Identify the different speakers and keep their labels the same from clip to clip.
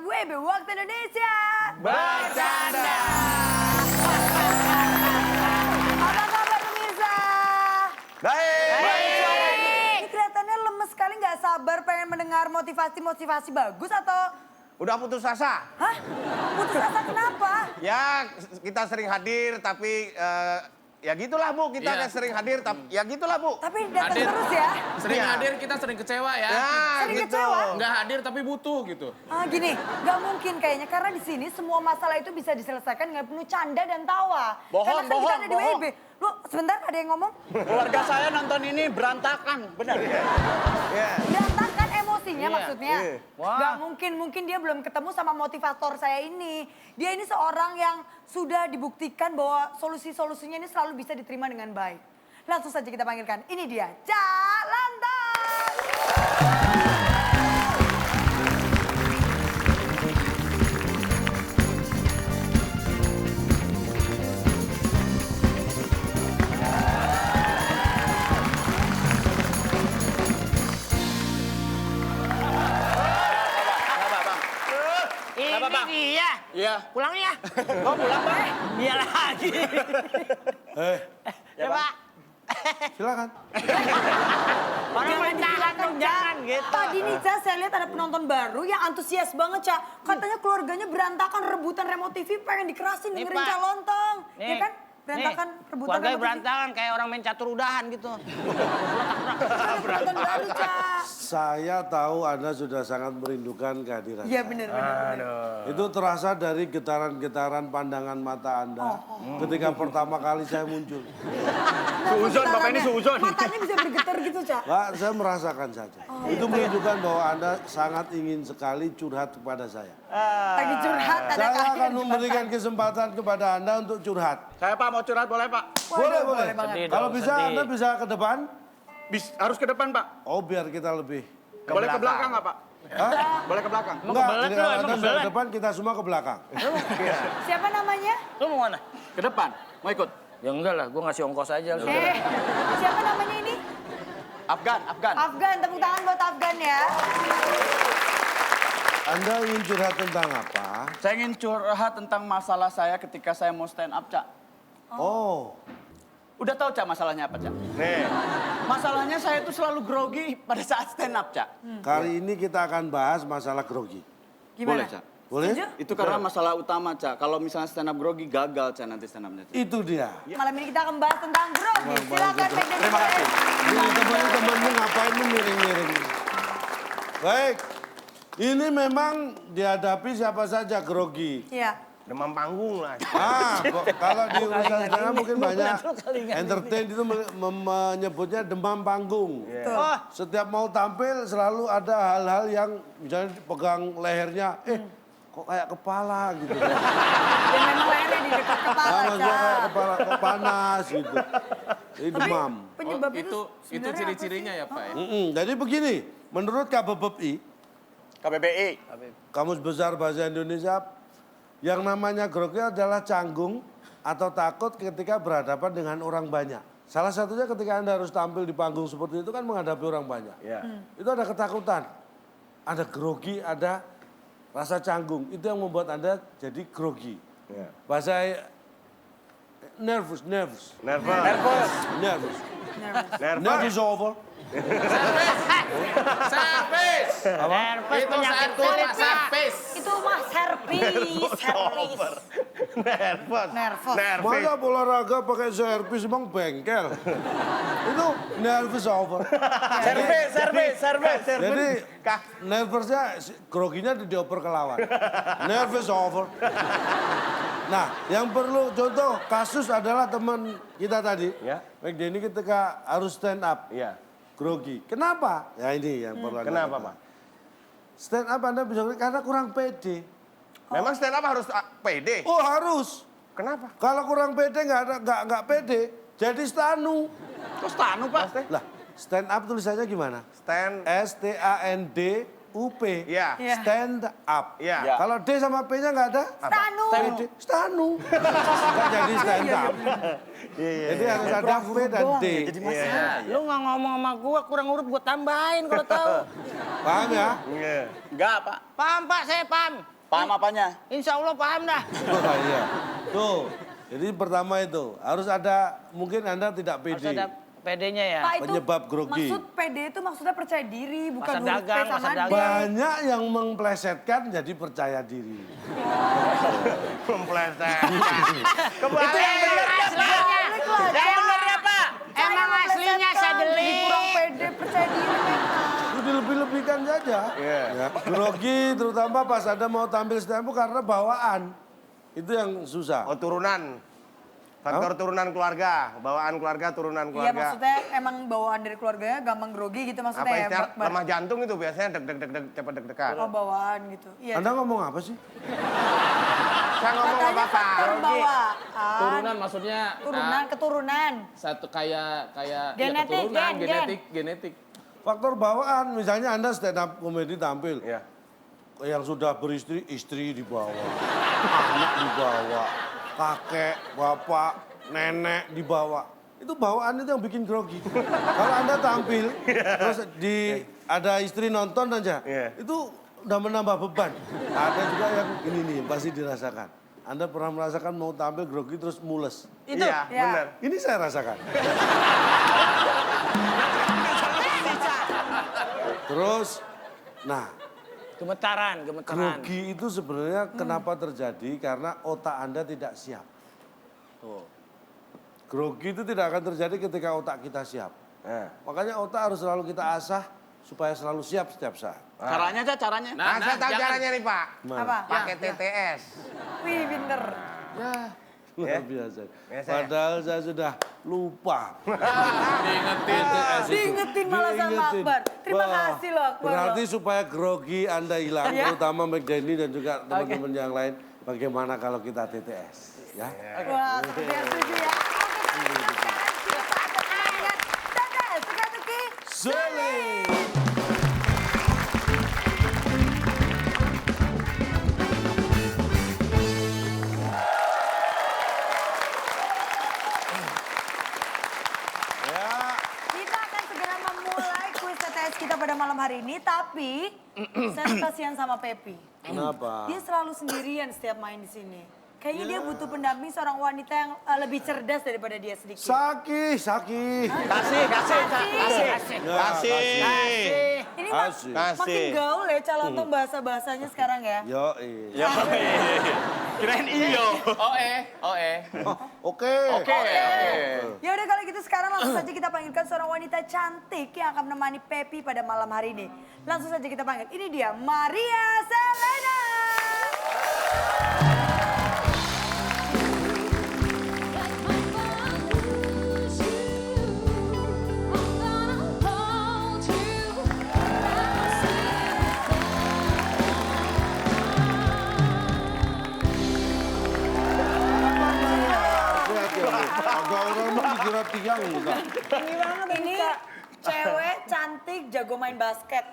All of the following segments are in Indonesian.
Speaker 1: program WB Waktu Indonesia
Speaker 2: Bercanda.
Speaker 1: Apa kabar pemirsa?
Speaker 2: Baik.
Speaker 1: Ini kelihatannya lemes sekali, nggak sabar pengen mendengar motivasi bagus atau...
Speaker 2: Udah putus asa?
Speaker 1: Hah? Putus asa kenapa?
Speaker 2: Ya kita sering hadir tapi ya gitulah Bu, kita
Speaker 3: Iya.
Speaker 2: sering hadir tapi ya gitulah Bu.
Speaker 1: Tapi datang
Speaker 3: Hadir.
Speaker 1: terus ya?
Speaker 3: Sering
Speaker 2: Iya.
Speaker 3: hadir, kita sering kecewa ya.
Speaker 2: Ya
Speaker 1: Sering
Speaker 2: gitu.
Speaker 1: kecewa?
Speaker 3: Nggak hadir tapi butuh gitu.
Speaker 1: Gini, nggak mungkin kayaknya karena di sini semua masalah itu bisa diselesaikan dengan penuh canda dan tawa.
Speaker 4: Bohong,
Speaker 1: Karena kan kita ada di
Speaker 4: bohong.
Speaker 1: WB. Lu sebentar ada yang ngomong?
Speaker 4: Keluarga saya nonton ini berantakan, benar.
Speaker 2: Ya.
Speaker 1: Berantakan emosinya
Speaker 4: Iya,
Speaker 1: maksudnya.
Speaker 2: iya.
Speaker 4: Wah.
Speaker 1: Nggak mungkin dia belum ketemu sama motivator saya ini. Dia ini seorang yang sudah dibuktikan bahwa solusi-solusinya ini selalu bisa diterima dengan baik. Langsung saja kita panggilkan. Ini dia, Jalantan.
Speaker 4: Kenapa, Bang?
Speaker 5: Dia.
Speaker 4: Iya.
Speaker 5: Pulang ya.
Speaker 4: Kau pulang, Bang?
Speaker 5: Dia lagi.
Speaker 4: Ya, Bang.
Speaker 6: Silakan.
Speaker 5: Orang
Speaker 1: Jangan
Speaker 5: bertahan dong, jangan gitu.
Speaker 1: Tadi nih, Ca, saya lihat ada penonton baru yang antusias banget, Ca. Katanya keluarganya berantakan, rebutan remote TV, pengen dikerasin
Speaker 5: Nih,
Speaker 1: dengerin
Speaker 5: Pak.
Speaker 1: Calontong.
Speaker 5: Nih,
Speaker 1: Ya kan? Berantakan, rebutan
Speaker 5: keluarganya
Speaker 1: remote TV.
Speaker 5: berantakan kayak orang main catur udahan gitu.
Speaker 1: Ada penonton baru, Ca.
Speaker 6: Saya tahu Anda sudah sangat merindukan kehadiran.
Speaker 1: Iya benar.
Speaker 6: Itu terasa dari getaran-getaran pandangan mata Anda ketika pertama kali saya muncul.
Speaker 4: Suuzon, Bapak ini suuzon.
Speaker 1: Matanya bisa bergetar gitu, Ca.
Speaker 6: Pak, saya merasakan saja. Itu menunjukkan bahwa Anda sangat ingin sekali curhat kepada saya.
Speaker 1: Lagi curhat, ada
Speaker 6: Saya
Speaker 1: kalian
Speaker 6: akan memberikan kesempatan kepada Anda untuk curhat.
Speaker 4: Saya, Pak, mau curhat boleh, Pak?
Speaker 6: Boleh, boleh.
Speaker 1: banget.
Speaker 5: Sedih
Speaker 6: Kalau
Speaker 5: dong,
Speaker 6: bisa
Speaker 5: sedih.
Speaker 6: Anda bisa ke depan.
Speaker 4: Harus ke depan, Pak.
Speaker 6: Oh, biar kita lebih.
Speaker 4: Boleh ke belakang nggak, Pak?
Speaker 6: Hah?
Speaker 4: Boleh ke belakang.
Speaker 6: Enggak,
Speaker 5: kebelet
Speaker 6: jadi
Speaker 5: lu,
Speaker 6: kalau
Speaker 5: emang
Speaker 6: Anda sudah ke
Speaker 5: kebelet.
Speaker 6: depan, kita semua ke belakang.
Speaker 1: Siapa namanya?
Speaker 5: Lu mau mana?
Speaker 4: Ke depan. Mau ikut?
Speaker 5: Ya enggak lah, gue ngasih ongkos aja.
Speaker 1: Siapa namanya ini?
Speaker 4: Afgan.
Speaker 1: Afgan, tepuk tangan buat Afgan ya.
Speaker 6: Anda ingin curhat tentang apa?
Speaker 4: Saya ingin curhat tentang masalah saya ketika saya mau stand up, Cak.
Speaker 6: Oh,
Speaker 4: Udah tahu, Cak, masalahnya apa, Cak?
Speaker 2: Nih.
Speaker 4: Masalahnya saya itu selalu grogi pada saat stand up, Cak.
Speaker 6: kali ini kita akan bahas masalah grogi.
Speaker 1: Gimana?
Speaker 4: Boleh, Cak.
Speaker 6: Boleh?
Speaker 1: Setuju?
Speaker 4: Itu karena masalah utama, Cak. Kalau misalnya stand up grogi, gagal, Cak, nanti stand up-nya. Cak.
Speaker 6: Itu dia.
Speaker 1: Malam ini kita akan bahas tentang grogi. Silakan Pak Deddy.
Speaker 4: Terima kasih.
Speaker 6: Ini teman-temanmu ngapain lu miring-miring? Baik, ini memang dihadapi siapa saja grogi.
Speaker 1: Iya.
Speaker 2: Demam panggung lah.
Speaker 6: Kalau di urusan sana mungkin banyak entertain itu menyebutnya demam panggung.
Speaker 1: Tuh.
Speaker 6: Setiap mau tampil selalu ada hal-hal yang misalnya pegang lehernya, kok kayak kepala gitu.
Speaker 1: Dan memang lehernya di dekat kepala,
Speaker 6: Maksudnya kayak
Speaker 1: Ca.
Speaker 6: kepala kok panas gitu. Ini demam.
Speaker 1: Penyebab itu
Speaker 3: itu
Speaker 1: sebenarnya apa
Speaker 3: ciri-cirinya
Speaker 1: sih?
Speaker 3: ya Pak ya.
Speaker 6: Jadi begini, menurut KBBI,
Speaker 4: KBBI.
Speaker 6: Kamus Besar Bahasa Indonesia, yang namanya grogi adalah canggung atau takut ketika berhadapan dengan orang banyak. Salah satunya ketika Anda harus tampil di panggung seperti itu kan menghadapi orang banyak.
Speaker 2: Ya.
Speaker 6: Itu ada ketakutan, ada grogi, ada rasa canggung. Itu yang membuat Anda jadi grogi.
Speaker 2: Ya.
Speaker 6: Bahasa nervous.
Speaker 2: Nervous.
Speaker 6: Nervous over.
Speaker 3: Servis.
Speaker 5: Nervous
Speaker 3: Itu
Speaker 5: penyakit
Speaker 3: satu
Speaker 5: kulit,
Speaker 3: Pak,
Speaker 5: Pak.
Speaker 3: servis.
Speaker 1: Itu mah servis.
Speaker 2: Nervous.
Speaker 1: Nervous.
Speaker 6: Masa olahraga pakai servis emang bengkel? Itu nervous over.
Speaker 4: Service.
Speaker 6: Jadi nervousnya, groginya dioper ke lawan. Nervous over. Nah, yang perlu contoh kasus adalah teman kita tadi.
Speaker 2: Ya.
Speaker 6: Baik Denny ketika harus stand up.
Speaker 2: Iya.
Speaker 6: Grogi. Kenapa? Ya ini yang perlu Anda
Speaker 2: Kenapa,
Speaker 6: ketahui.
Speaker 2: Pak?
Speaker 6: Stand up Anda bisa grogi karena kurang pede.
Speaker 2: Memang stand up harus pede.
Speaker 6: Oh harus.
Speaker 2: Kenapa?
Speaker 6: Kalau kurang pede nggak pede, jadi stanu.
Speaker 4: Kok stanu, Pak?
Speaker 6: Lah, stand up tulisannya gimana?
Speaker 2: Stand
Speaker 6: STAND UP.
Speaker 2: Iya.
Speaker 6: Stand up.
Speaker 2: Iya.
Speaker 6: Kalau D sama P-nya nggak ada?
Speaker 1: Stanu.
Speaker 6: PD. Stanu. Nggak jadi stand up. Jadi harus ada P dan D.
Speaker 5: Lu nggak ngomong sama gua, kurang urut gua tambahin kalau tahu.
Speaker 6: Paham ya?
Speaker 2: Iya.
Speaker 4: Enggak, Pak.
Speaker 5: Paham Pak, saya paham.
Speaker 4: Paham apanya?
Speaker 5: Insya Allah paham dah.
Speaker 6: Oh, iya. Tuh. Jadi pertama itu harus ada, mungkin Anda tidak
Speaker 5: Harus
Speaker 6: PD.
Speaker 5: ada PD-nya ya.
Speaker 1: Pak, itu
Speaker 6: Penyebab grogi.
Speaker 1: Maksud PD itu maksudnya percaya diri, bukan
Speaker 5: Masa
Speaker 1: huruf P
Speaker 5: dagang,
Speaker 1: sama
Speaker 5: masa
Speaker 1: D.
Speaker 5: dagang.
Speaker 6: Banyak yang memplesetkan jadi percaya diri.
Speaker 2: Kompleset.
Speaker 5: Itu yang bener aslinya. Yang bener ya Pak. Emang aslinya saya
Speaker 1: Jadi
Speaker 5: delik.
Speaker 1: kurang pede, percaya diri memang.
Speaker 6: Itu dilebih-lebihkan saja.
Speaker 2: Iya.
Speaker 6: Ya. Grogi terutama pas Anda mau tampil stand up karena bawaan. Itu yang susah.
Speaker 2: Oh, turunan. Faktor turunan keluarga, bawaan keluarga, turunan
Speaker 1: Iya,
Speaker 2: keluarga.
Speaker 1: maksudnya emang bawaan dari keluarganya gampang grogi gitu maksudnya
Speaker 2: Apa
Speaker 1: ya.
Speaker 2: istilah
Speaker 1: Bar-
Speaker 2: lemah jantung itu biasanya deg cepet deg-degan.
Speaker 1: Oh, bawaan gitu. Iya.
Speaker 6: Anda ngomong apa sih?
Speaker 2: Saya ngomong
Speaker 1: Katanya
Speaker 2: apa Pak?
Speaker 1: faktor bawaan.
Speaker 3: Turunan maksudnya
Speaker 1: Turunan, keturunan.
Speaker 3: satu kayak ya,
Speaker 1: Genetik,
Speaker 3: keturunan,
Speaker 1: gen.
Speaker 3: genetik.
Speaker 6: Faktor bawaan, misalnya Anda stand up komedi tampil.
Speaker 2: Iya.
Speaker 6: Yang sudah beristri, istri dibawa. Anak dibawa. Kakek, bapak, nenek dibawa. Itu bawaan itu yang bikin grogi. Kalau Anda tampil, terus ada istri nonton aja,
Speaker 2: Iya.
Speaker 6: itu udah menambah beban. Ada juga yang ini nih, pasti dirasakan. Anda pernah merasakan mau tampil grogi terus mules.
Speaker 1: Itu.
Speaker 2: Iya,
Speaker 1: ya.
Speaker 2: benar.
Speaker 6: Ini saya rasakan. Terus, nah,
Speaker 5: Gemetaran.
Speaker 6: grogi itu sebenarnya kenapa terjadi? Karena otak Anda tidak siap. Grogi itu tidak akan terjadi ketika otak kita siap. Makanya otak harus selalu kita asah supaya selalu siap setiap saat.
Speaker 4: Caranya aja, caranya.
Speaker 2: Nah, saya tahu
Speaker 3: jangan.
Speaker 2: caranya nih Pak.
Speaker 1: Apa?
Speaker 2: Pakai TTS.
Speaker 1: Wih, pinter.
Speaker 6: Luar biasa.
Speaker 2: Biasa ya?
Speaker 6: Padahal saya sudah lupa.
Speaker 3: Diingetin TTS itu.
Speaker 1: Diingetin malah sama
Speaker 6: Diingetin.
Speaker 1: Akbar. Terima
Speaker 6: Wah,
Speaker 1: kasih loh Akbar.
Speaker 6: Berarti supaya grogi Anda hilang,
Speaker 1: Ya.
Speaker 6: terutama McDenny dan juga teman-teman yang lain, bagaimana kalau kita TTS? Ya.
Speaker 1: Wah, seperti yang setuju ya. Oke, teman-teman, sekarang kita saatnya dengan TTS teka-teki
Speaker 6: Sulit. Ya.
Speaker 1: Kita akan segera memulai kuis TTS kita pada malam hari ini, tapi saya kasihan sama Pepi.
Speaker 6: Kenapa?
Speaker 1: Dia selalu sendirian setiap main di sini. Kayaknya dia butuh pendamping seorang wanita yang lebih cerdas daripada dia sedikit.
Speaker 6: Saki.
Speaker 4: Kasih.
Speaker 1: Ini
Speaker 6: Asik.
Speaker 1: makin gaul ya calon bahasa-bahasanya sekarang ya.
Speaker 6: Yo.
Speaker 4: Kirain iyo.
Speaker 6: Oke.
Speaker 1: Ya udah kalau gitu sekarang langsung saja kita panggilkan seorang wanita cantik yang akan menemani Pepi pada malam hari ini. Langsung saja kita panggil. Ini dia Maria Selena.
Speaker 6: Agak orang mah dikira tiang enggak.
Speaker 1: Ini cewek cantik jago main basket.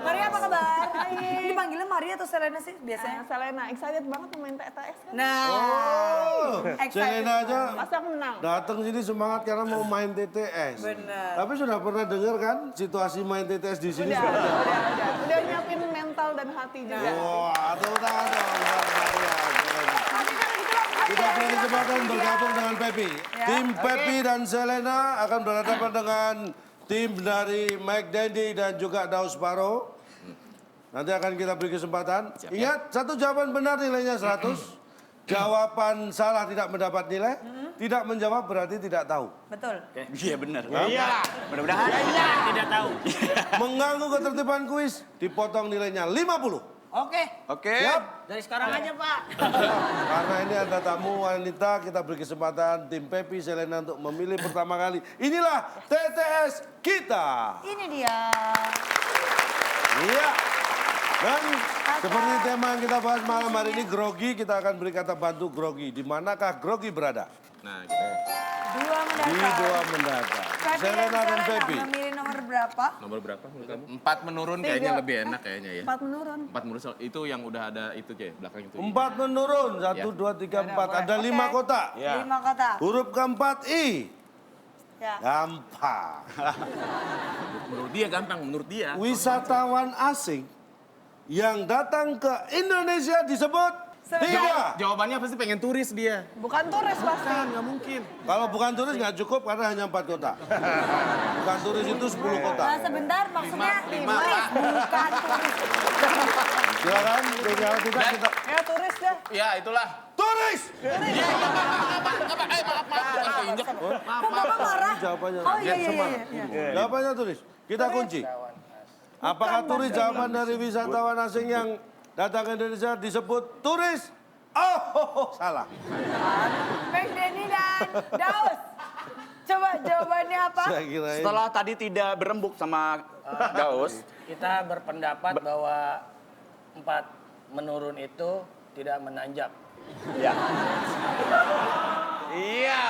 Speaker 1: Maria apa kabar? Ini panggilnya Maria atau Selena sih biasanya?
Speaker 7: Selena, excited banget main TTS kan?
Speaker 1: Nah, excited
Speaker 6: Selena aja
Speaker 7: Pasti aku menang.
Speaker 6: datang sini semangat karena mau main TTS.
Speaker 1: Benar.
Speaker 6: Tapi sudah pernah dengar kan situasi main TTS di sini?
Speaker 7: Udah nyiapin mental dan hati juga.
Speaker 6: Wah, tepuk tangan dong buat Maria. Kita beri kesempatan bergabung dengan Pepi. Tim Pepi dan Selena akan berhadapan dengan tim dari Mike Dandy dan juga Daus Paro. Nanti akan kita beri kesempatan. Ingat, satu jawaban benar nilainya 100. Jawaban salah tidak mendapat nilai. Tidak menjawab berarti tidak tahu.
Speaker 1: Betul.
Speaker 4: Iya benar.
Speaker 2: Iya.
Speaker 4: Mudah-mudahan.
Speaker 5: Tidak tahu.
Speaker 6: Mengganggu ketertiban kuis, dipotong nilainya 50.
Speaker 5: Oke.
Speaker 4: Oke.
Speaker 6: Siap?
Speaker 5: Dari sekarang aja Pak.
Speaker 6: Karena ini ada tamu wanita, kita beri kesempatan tim Pepi Selena untuk memilih pertama kali. Inilah TTS kita.
Speaker 1: Ini dia.
Speaker 6: Iya. Dan seperti tema yang kita bahas malam hari ini, grogi, kita akan beri kata bantu grogi. Di manakah grogi berada?
Speaker 3: Nah, gitu.
Speaker 1: Dua
Speaker 6: Di
Speaker 1: mendatang.
Speaker 6: dua mendatang.
Speaker 1: Pepi
Speaker 6: Selena dan Pepi.
Speaker 1: memilih nomor nomor berapa?
Speaker 3: Nomor berapa menurut kamu? 4 menurun kayaknya lebih enak kayaknya ya.
Speaker 1: 4 menurun.
Speaker 3: 4 menurun itu yang udah ada itu Cie, belakang itu.
Speaker 6: 4 menurun, 1, 2, 3, 4. Ada 5
Speaker 1: Oke.
Speaker 6: kotak.
Speaker 1: 5 kotak.
Speaker 6: Huruf keempat I.
Speaker 1: Ya.
Speaker 6: Gampang.
Speaker 3: Menurut dia gampang, menurut dia.
Speaker 6: Wisatawan asing yang datang ke Indonesia disebut tidak.
Speaker 3: Jawabannya pasti pengen turis dia.
Speaker 7: Bukan turis pasti.
Speaker 3: Nggak mungkin.
Speaker 6: Kalau bukan turis nggak cukup karena hanya 4 kota. Bukan turis itu 10 kota.
Speaker 1: Nah, sebentar maksudnya
Speaker 3: Lima,
Speaker 1: turis, bukan turis.
Speaker 6: Silakan, tinggal kita.
Speaker 7: Ya turis dah.
Speaker 3: Ya itulah.
Speaker 6: Turis!
Speaker 1: Kok Bapak marah?
Speaker 6: Jawabannya.
Speaker 1: Oh iya, iya, iya. iya.
Speaker 6: Jawabannya turis. Kita kunci. Apakah turis jawaban dari wisatawan asing yang datang ke Indonesia disebut turis? Oh, salah.
Speaker 1: Bang Denny dan Daus. Coba jawabannya apa?
Speaker 6: Saya kira
Speaker 4: Setelah tadi tidak berembuk sama Daus,
Speaker 5: Kita berpendapat bahwa 4 menurun itu tidak menanjak.
Speaker 4: ya. Iya.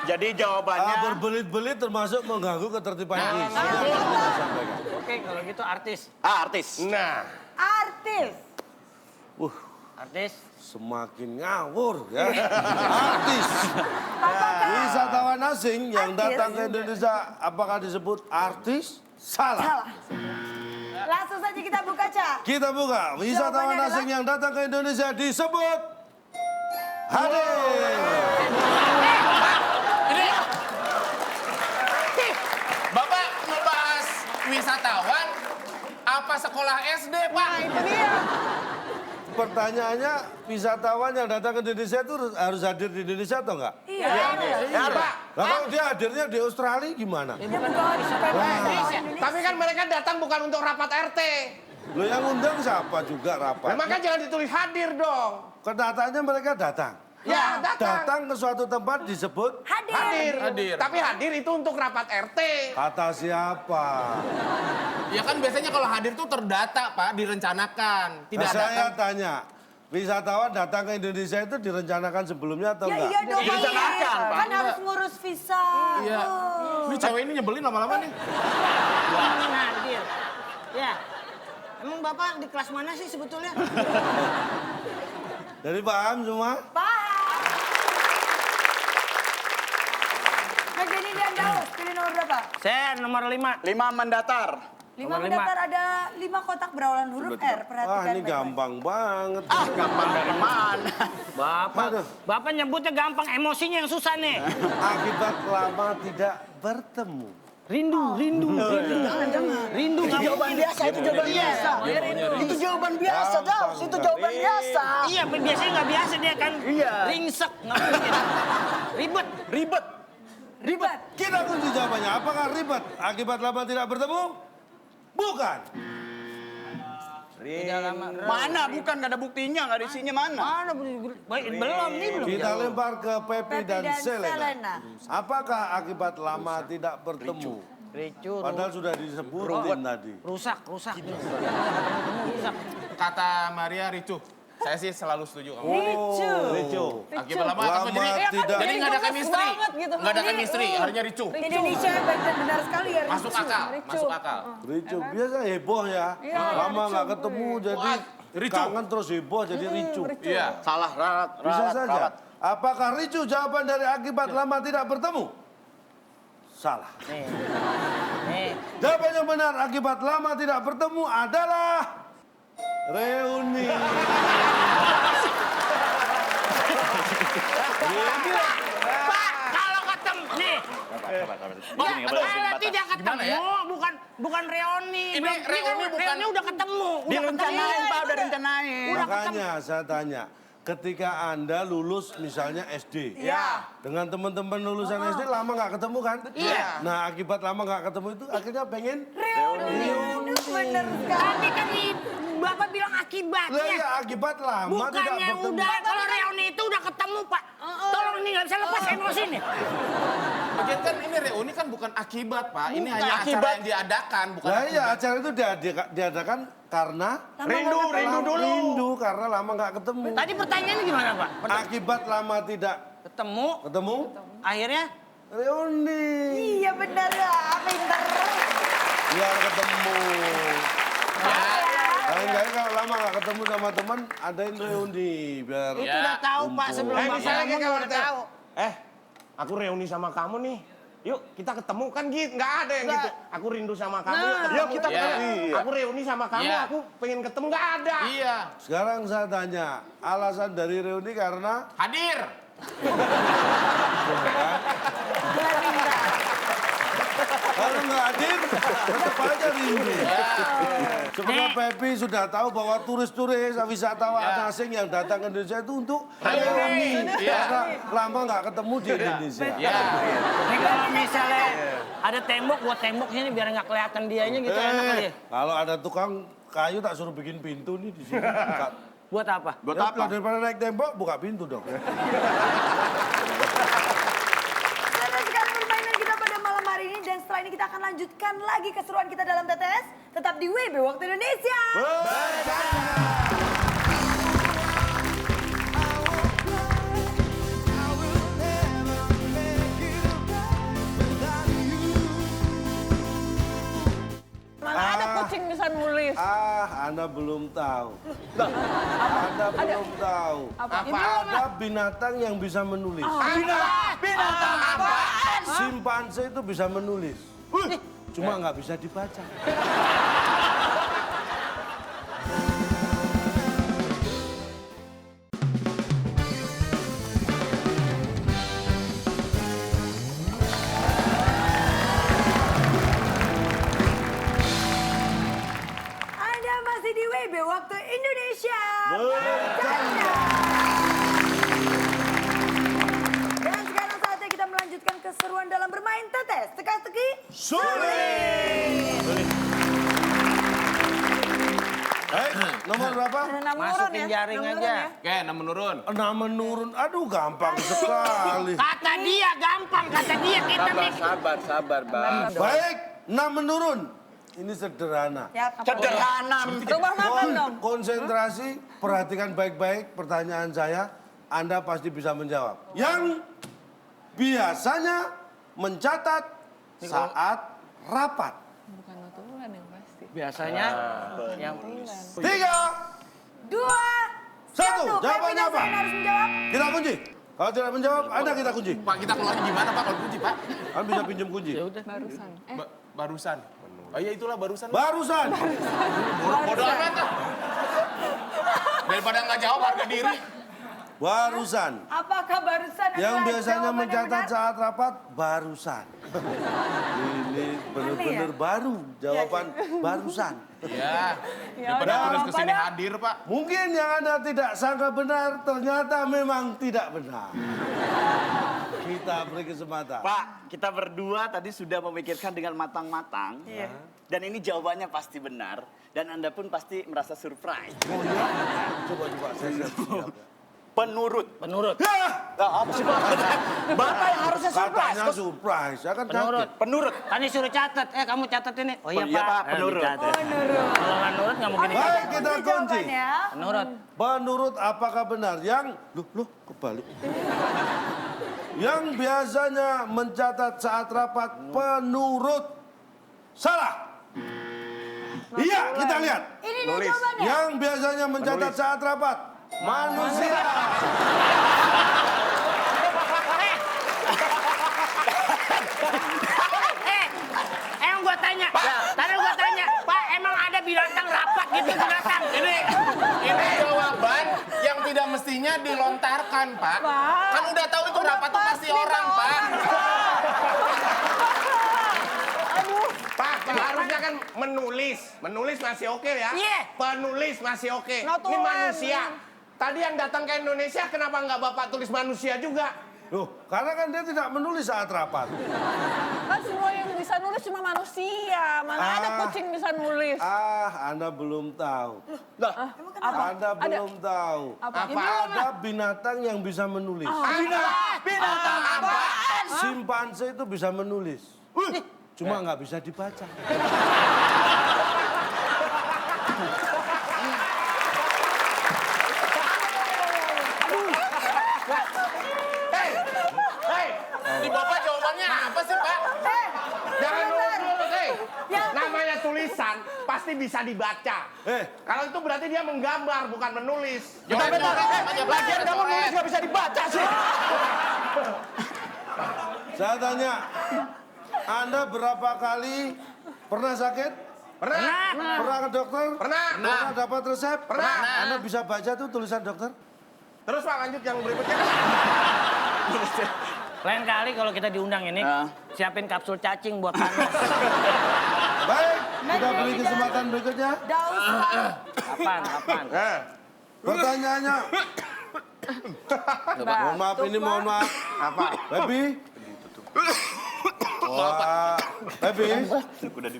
Speaker 4: Jadi jawabannya
Speaker 6: berbelit-belit termasuk mengganggu ketertiban kuis.
Speaker 5: Oke, kalau gitu artis.
Speaker 4: artis.
Speaker 2: Nah,
Speaker 1: Artis.
Speaker 5: Artis.
Speaker 6: Semakin ngawur ya. Artis. Wisatawan asing yang
Speaker 1: Artis.
Speaker 6: datang ke Indonesia apakah disebut artis? Salah.
Speaker 1: Salah. Langsung saja kita buka, Cak.
Speaker 6: Kita buka. Wisatawan
Speaker 1: Jawabannya
Speaker 6: asing yang datang ke Indonesia disebut hadir.
Speaker 3: Bapak ngebahas wisatawan apa sekolah SD, Pak?
Speaker 7: Itu dia.
Speaker 6: Pertanyaannya, wisatawan yang datang ke Indonesia itu harus hadir di Indonesia atau enggak?
Speaker 1: Iya.
Speaker 2: ya Pak.
Speaker 6: Nah, kalau dia hadirnya di Australia gimana?
Speaker 1: Ya bukan Indonesia.
Speaker 2: Tapi kan mereka datang bukan untuk rapat RT.
Speaker 6: Lo yang undang siapa juga
Speaker 2: Nah,
Speaker 6: rapat?
Speaker 2: maka jangan ditulis hadir dong.
Speaker 6: Kedatanya mereka datang.
Speaker 2: Ya, datang.
Speaker 6: Datang ke suatu tempat disebut
Speaker 1: Hadir.
Speaker 2: Hadir. Tapi hadir itu untuk rapat RT.
Speaker 6: kata siapa?
Speaker 3: Ya kan biasanya kalau hadir tuh terdata, Pak, direncanakan. Tidak
Speaker 6: Nah, saya
Speaker 3: datang.
Speaker 6: tanya, wisatawan datang ke Indonesia itu direncanakan sebelumnya atau
Speaker 1: Ya
Speaker 6: enggak?
Speaker 1: iya dong,
Speaker 4: Direncanakan, Pak.
Speaker 1: kan harus ngurus visa.
Speaker 3: Iya. Ini cewek ini nyebelin lama-lama nih.
Speaker 5: Hadir. Ya. Emang Bapak di kelas mana sih sebetulnya?
Speaker 6: Jadi paham semua?
Speaker 1: Paham. Bang Denny dan Daus, pilih nomor berapa?
Speaker 5: Saya nomor 5.
Speaker 4: 5 mendatar.
Speaker 1: 5
Speaker 5: Nomor
Speaker 1: mendaftar ada 5 kotak berawalan huruf R. Perhatikan
Speaker 6: Wah, ini
Speaker 1: baik-baik.
Speaker 6: gampang banget.
Speaker 4: Gampang dari mana?
Speaker 5: Bapak,
Speaker 6: Aduh.
Speaker 5: Bapak nyebutnya gampang, emosinya yang susah nih.
Speaker 6: Akibat lama tidak bertemu.
Speaker 5: Rindu. Rindu nggak
Speaker 7: Jawaban
Speaker 5: mungkin.
Speaker 7: biasa, itu jawaban biasa. Itu jawaban biasa, Daus. Itu jawaban biasa.
Speaker 5: Iya, biasanya nggak biasa dia kan.
Speaker 4: Iya.
Speaker 5: Ringsek, nggak mungkin. Ribet.
Speaker 1: Ribet.
Speaker 6: Kita kunci jawabannya. Apakah ribet akibat lama tidak bertemu? Bukan.
Speaker 5: Tidak lama.
Speaker 4: Mana? Bukan, nggak ada buktinya, nggak ada isinya mana?
Speaker 5: Mana belum nih belum.
Speaker 6: Kita lempar ke Pepi
Speaker 1: Pepi
Speaker 6: dan
Speaker 1: dan
Speaker 6: Selena.
Speaker 1: Selena.
Speaker 6: Apakah akibat lama tidak bertemu?
Speaker 5: Ricu.
Speaker 6: Padahal sudah disebutin tadi.
Speaker 5: Rusak. Rusak.
Speaker 3: Kata Maria ricuh. Saya sih selalu setuju kamu.
Speaker 1: Ricu.
Speaker 3: Akibat lama atau
Speaker 6: Lama
Speaker 3: jadi
Speaker 6: tidak-
Speaker 3: jadi nggak ada
Speaker 7: gemes
Speaker 3: chemistry.
Speaker 7: banget gitu.
Speaker 3: Nggak ada chemistry, akhirnya ricuh.
Speaker 1: Indonesia baik dan benar sekali ya.
Speaker 3: Masuk
Speaker 1: Ricu.
Speaker 3: akal,
Speaker 7: Ricuh.
Speaker 3: masuk akal.
Speaker 6: Ricu, biasa heboh ya. Lama nggak ketemu jadi
Speaker 3: Wah, ricu.
Speaker 6: kangen terus heboh jadi ricu.
Speaker 3: Iya.
Speaker 4: Salah, rawat.
Speaker 6: Bisa saja. Apakah ricu jawaban dari akibat lama tidak bertemu? Salah.
Speaker 5: Nih.
Speaker 6: Jawaban yang benar akibat lama tidak bertemu adalah reuni.
Speaker 5: Pak, kalau ketemu nih. Kalau tidak ketemu,
Speaker 3: ya?
Speaker 5: bukan reuni.
Speaker 3: Ini
Speaker 5: Belum-
Speaker 3: reuni
Speaker 5: kan
Speaker 3: bukan-
Speaker 5: reuni udah ketemu.
Speaker 4: Direncanain, Pak, udah rencanain.
Speaker 6: Makanya saya tanya, ketika Anda lulus misalnya SD.
Speaker 1: Iya.
Speaker 6: Dengan teman-teman lulusan SD lama nggak ketemu kan?
Speaker 3: Iya.
Speaker 6: Nah akibat lama nggak ketemu itu akhirnya pengen
Speaker 1: Reuni. Bener sekali.
Speaker 5: Tadi kan Bapak bilang
Speaker 6: lah
Speaker 5: akibatnya.
Speaker 6: ya akibat lama tidak
Speaker 5: Bukannya
Speaker 6: bertemu.
Speaker 5: udah, kalau reuni itu udah ketemu, Pak. Tolong ini nggak bisa lepas emosi nih.
Speaker 3: Lagian kan ini reuni kan bukan akibat, Pak. Ini
Speaker 4: Bukan
Speaker 3: hanya acara
Speaker 4: akibat.
Speaker 3: yang diadakan, bukan
Speaker 6: Lah
Speaker 3: akibat.
Speaker 6: iya acara itu diadakan karena
Speaker 4: Rindu dulu.
Speaker 6: rindu karena lama nggak ketemu.
Speaker 5: Tadi pertanyaannya gimana, Pak?
Speaker 6: Akibat lama tidak
Speaker 5: Ketemu,
Speaker 6: ketemu
Speaker 5: akhirnya
Speaker 6: reuni.
Speaker 1: Iya benar ya, pinter.
Speaker 6: ketemu.
Speaker 3: Ya.
Speaker 6: Lain-lain kalau lama nggak ketemu sama teman, adain reuni biar.
Speaker 5: Itu udah tahu Pak sebelum Bang
Speaker 2: misalnya
Speaker 5: Lamun
Speaker 2: kayak
Speaker 5: udah tahu.
Speaker 2: aku reuni sama kamu nih. Yuk kita ketemu kan gitu, nggak ada yang gitu. Aku rindu sama kamu, yuk ketemu.
Speaker 7: Yuk kita
Speaker 3: Iya.
Speaker 7: ketemu.
Speaker 2: Aku reuni sama kamu,
Speaker 3: Iya.
Speaker 2: aku pengen ketemu, nggak ada.
Speaker 3: Iya.
Speaker 6: Sekarang saya tanya, alasan dari reuni karena
Speaker 3: Hadir.
Speaker 6: kalau nggak hadir, tetap aja rindu. Sebenarnya Pepi sudah tahu bahwa turis-turis, wisatawan asing yang datang ke Indonesia itu untuk reuni.
Speaker 3: Iya.
Speaker 6: Karena lama nggak ketemu di Indonesia.
Speaker 3: Ya.
Speaker 5: Ini kalau misalnya ada tembok, buat tembok sini biar nggak kelihatan dianya gitu enak kali ya.
Speaker 6: Kalau ada tukang kayu tak suruh bikin pintu nih di sini.
Speaker 5: Buat apa?
Speaker 6: Buat apa? Daripada naik tembok, buka pintu dong.
Speaker 1: Sampai sekarang permainan kita pada malam hari ini dan setelah ini kita akan lanjutkan lagi keseruan kita dalam TTS. Tetap di WB Waktu Indonesia.
Speaker 8: Mana ada kucing bisa nulis?
Speaker 6: Anda belum tahu. Anda belum tahu. Ada binatang yang bisa menulis.
Speaker 7: Binatang apaan?
Speaker 6: Simpanse itu bisa menulis. Cuma nggak bisa dibaca.
Speaker 1: Anda masih di WB Waktu Indonesia. Bercanda. Dan sekarang saatnya kita melanjutkan keseruan dalam bermain tetes. Teka-teki.
Speaker 6: Nomor berapa?
Speaker 5: Masukin jaring aja.
Speaker 3: Oke, 6 menurun.
Speaker 6: 6 menurun. Aduh, gampang sekali.
Speaker 5: Kata dia gampang, kata dia kita nih.
Speaker 4: Sabar, Bang.
Speaker 6: Baik, 6 menurun. Ini sederhana.
Speaker 7: Sederhana.
Speaker 8: Rumah makan dong.
Speaker 6: Konsentrasi, perhatikan baik-baik pertanyaan saya. Anda pasti bisa menjawab. Yang biasanya mencatat saat rapat.
Speaker 8: Bukan notulen yang pasti.
Speaker 5: Biasanya yang
Speaker 6: 3,
Speaker 1: 2,
Speaker 6: 1. Jawabannya apa?
Speaker 1: harus menjawab.
Speaker 6: Kita kunci. Kalau tidak menjawab, Anda kita kunci.
Speaker 3: Pak, kita keluarnya gimana Pak kalau kunci Pak?
Speaker 6: Anda bisa pinjam kunci.
Speaker 8: Barusan.
Speaker 3: Barusan. Oh iya itulah barusan.
Speaker 6: Barusan.
Speaker 3: Bodoh amat lah. Daripada nggak jawab harga diri.
Speaker 6: Barusan.
Speaker 1: Apakah barusan
Speaker 6: Yang
Speaker 1: adalah
Speaker 6: biasanya
Speaker 1: jawaban yang
Speaker 6: mencatat
Speaker 1: benar?
Speaker 6: saat rapat, barusan. Ini benar-benar baru. Jawaban barusan.
Speaker 3: Ya. Daripada tulis kesini hadir Pak.
Speaker 6: Mungkin yang Anda tidak sangka benar, ternyata memang tidak benar. Kita beri kesempatan.
Speaker 7: Pak, kita berdua tadi sudah memikirkan dengan matang-matang. Dan ini jawabannya pasti benar. Dan Anda pun pasti merasa surprise.
Speaker 6: Oh iya? Coba, saya siap.
Speaker 7: Penurut.
Speaker 5: penurut.
Speaker 7: Apa sih Pak? Bapak yang harusnya surprise.
Speaker 6: Katanya surprise, saya kan
Speaker 5: Penurut.
Speaker 6: kaget.
Speaker 7: Penurut.
Speaker 5: Kan disuruh catat. Kamu catat ini. Oh iya,
Speaker 7: Oh iya, Pak, penurut.
Speaker 5: dicatat. Kalau nggak nurut nggak mungkin dicatat.
Speaker 6: Baik, kita kunci.
Speaker 1: Jawabannya.
Speaker 5: Penurut.
Speaker 6: Menurut apakah benar yang... Loh, kebalik. Yang biasanya mencatat saat rapat, penurut. Salah. Iya, kita lihat.
Speaker 1: Ini dia jawabannya.
Speaker 6: Yang biasanya mencatat saat rapat, manusia.
Speaker 5: Emang gua tanya. Tadi gua tanya. Pak, emang ada binatang rapat gitu binatang?
Speaker 3: Ini jawaban yang tidak mestinya dilontarkan, Pak. Kan udah tahu itu rapat tuh pasti orang, Pak.
Speaker 2: Pak, harusnya kan menulis. Menulis masih oke ya.
Speaker 5: Iya.
Speaker 2: Penulis masih oke. Ini
Speaker 8: Notulen.
Speaker 2: manusia. Tadi yang datang ke Indonesia, kenapa nggak Bapak tulis manusia juga?
Speaker 6: Loh, karena kan dia tidak menulis saat rapat.
Speaker 8: Kan semua yang bisa nulis cuma manusia. Mana ada kucing bisa nulis.
Speaker 6: Anda belum tahu.
Speaker 8: Apa?
Speaker 6: Anda belum tahu.
Speaker 8: Apa?
Speaker 6: Ada binatang yang bisa menulis.
Speaker 7: Binatang apaan?
Speaker 6: Simpanse itu bisa menulis. Cuma nggak bisa dibaca.
Speaker 3: Di Bapak jawabannya apa sih, Pak?
Speaker 2: Jangan nurut-nurut,
Speaker 1: Ya.
Speaker 2: Namanya tulis pasti bisa dibaca. Kalau itu berarti dia menggambar, bukan menulis.
Speaker 3: Bentar.
Speaker 5: Lagian kamu nulis nggak bisa dibaca sih.
Speaker 6: Saya tanya, Anda berapa kali pernah sakit?
Speaker 2: Pernah?
Speaker 6: Pernah ke dokter?
Speaker 2: Pernah.
Speaker 6: Pernah dapat resep?
Speaker 2: Pernah.
Speaker 6: Anda bisa baca tuh tulisan dokter?
Speaker 2: Terus Pak lanjut yang berikutnya.
Speaker 5: Lain kali kalau kita diundang ini, siapin kapsul cacing buat panas.
Speaker 6: Baik, kita beri kesempatan berikutnya.
Speaker 1: Daus, Pak.
Speaker 5: Kapan?
Speaker 6: Pertanyaannya. Mohon maaf, mohon maaf.
Speaker 2: Apa?
Speaker 6: Baby. Wah, Baby.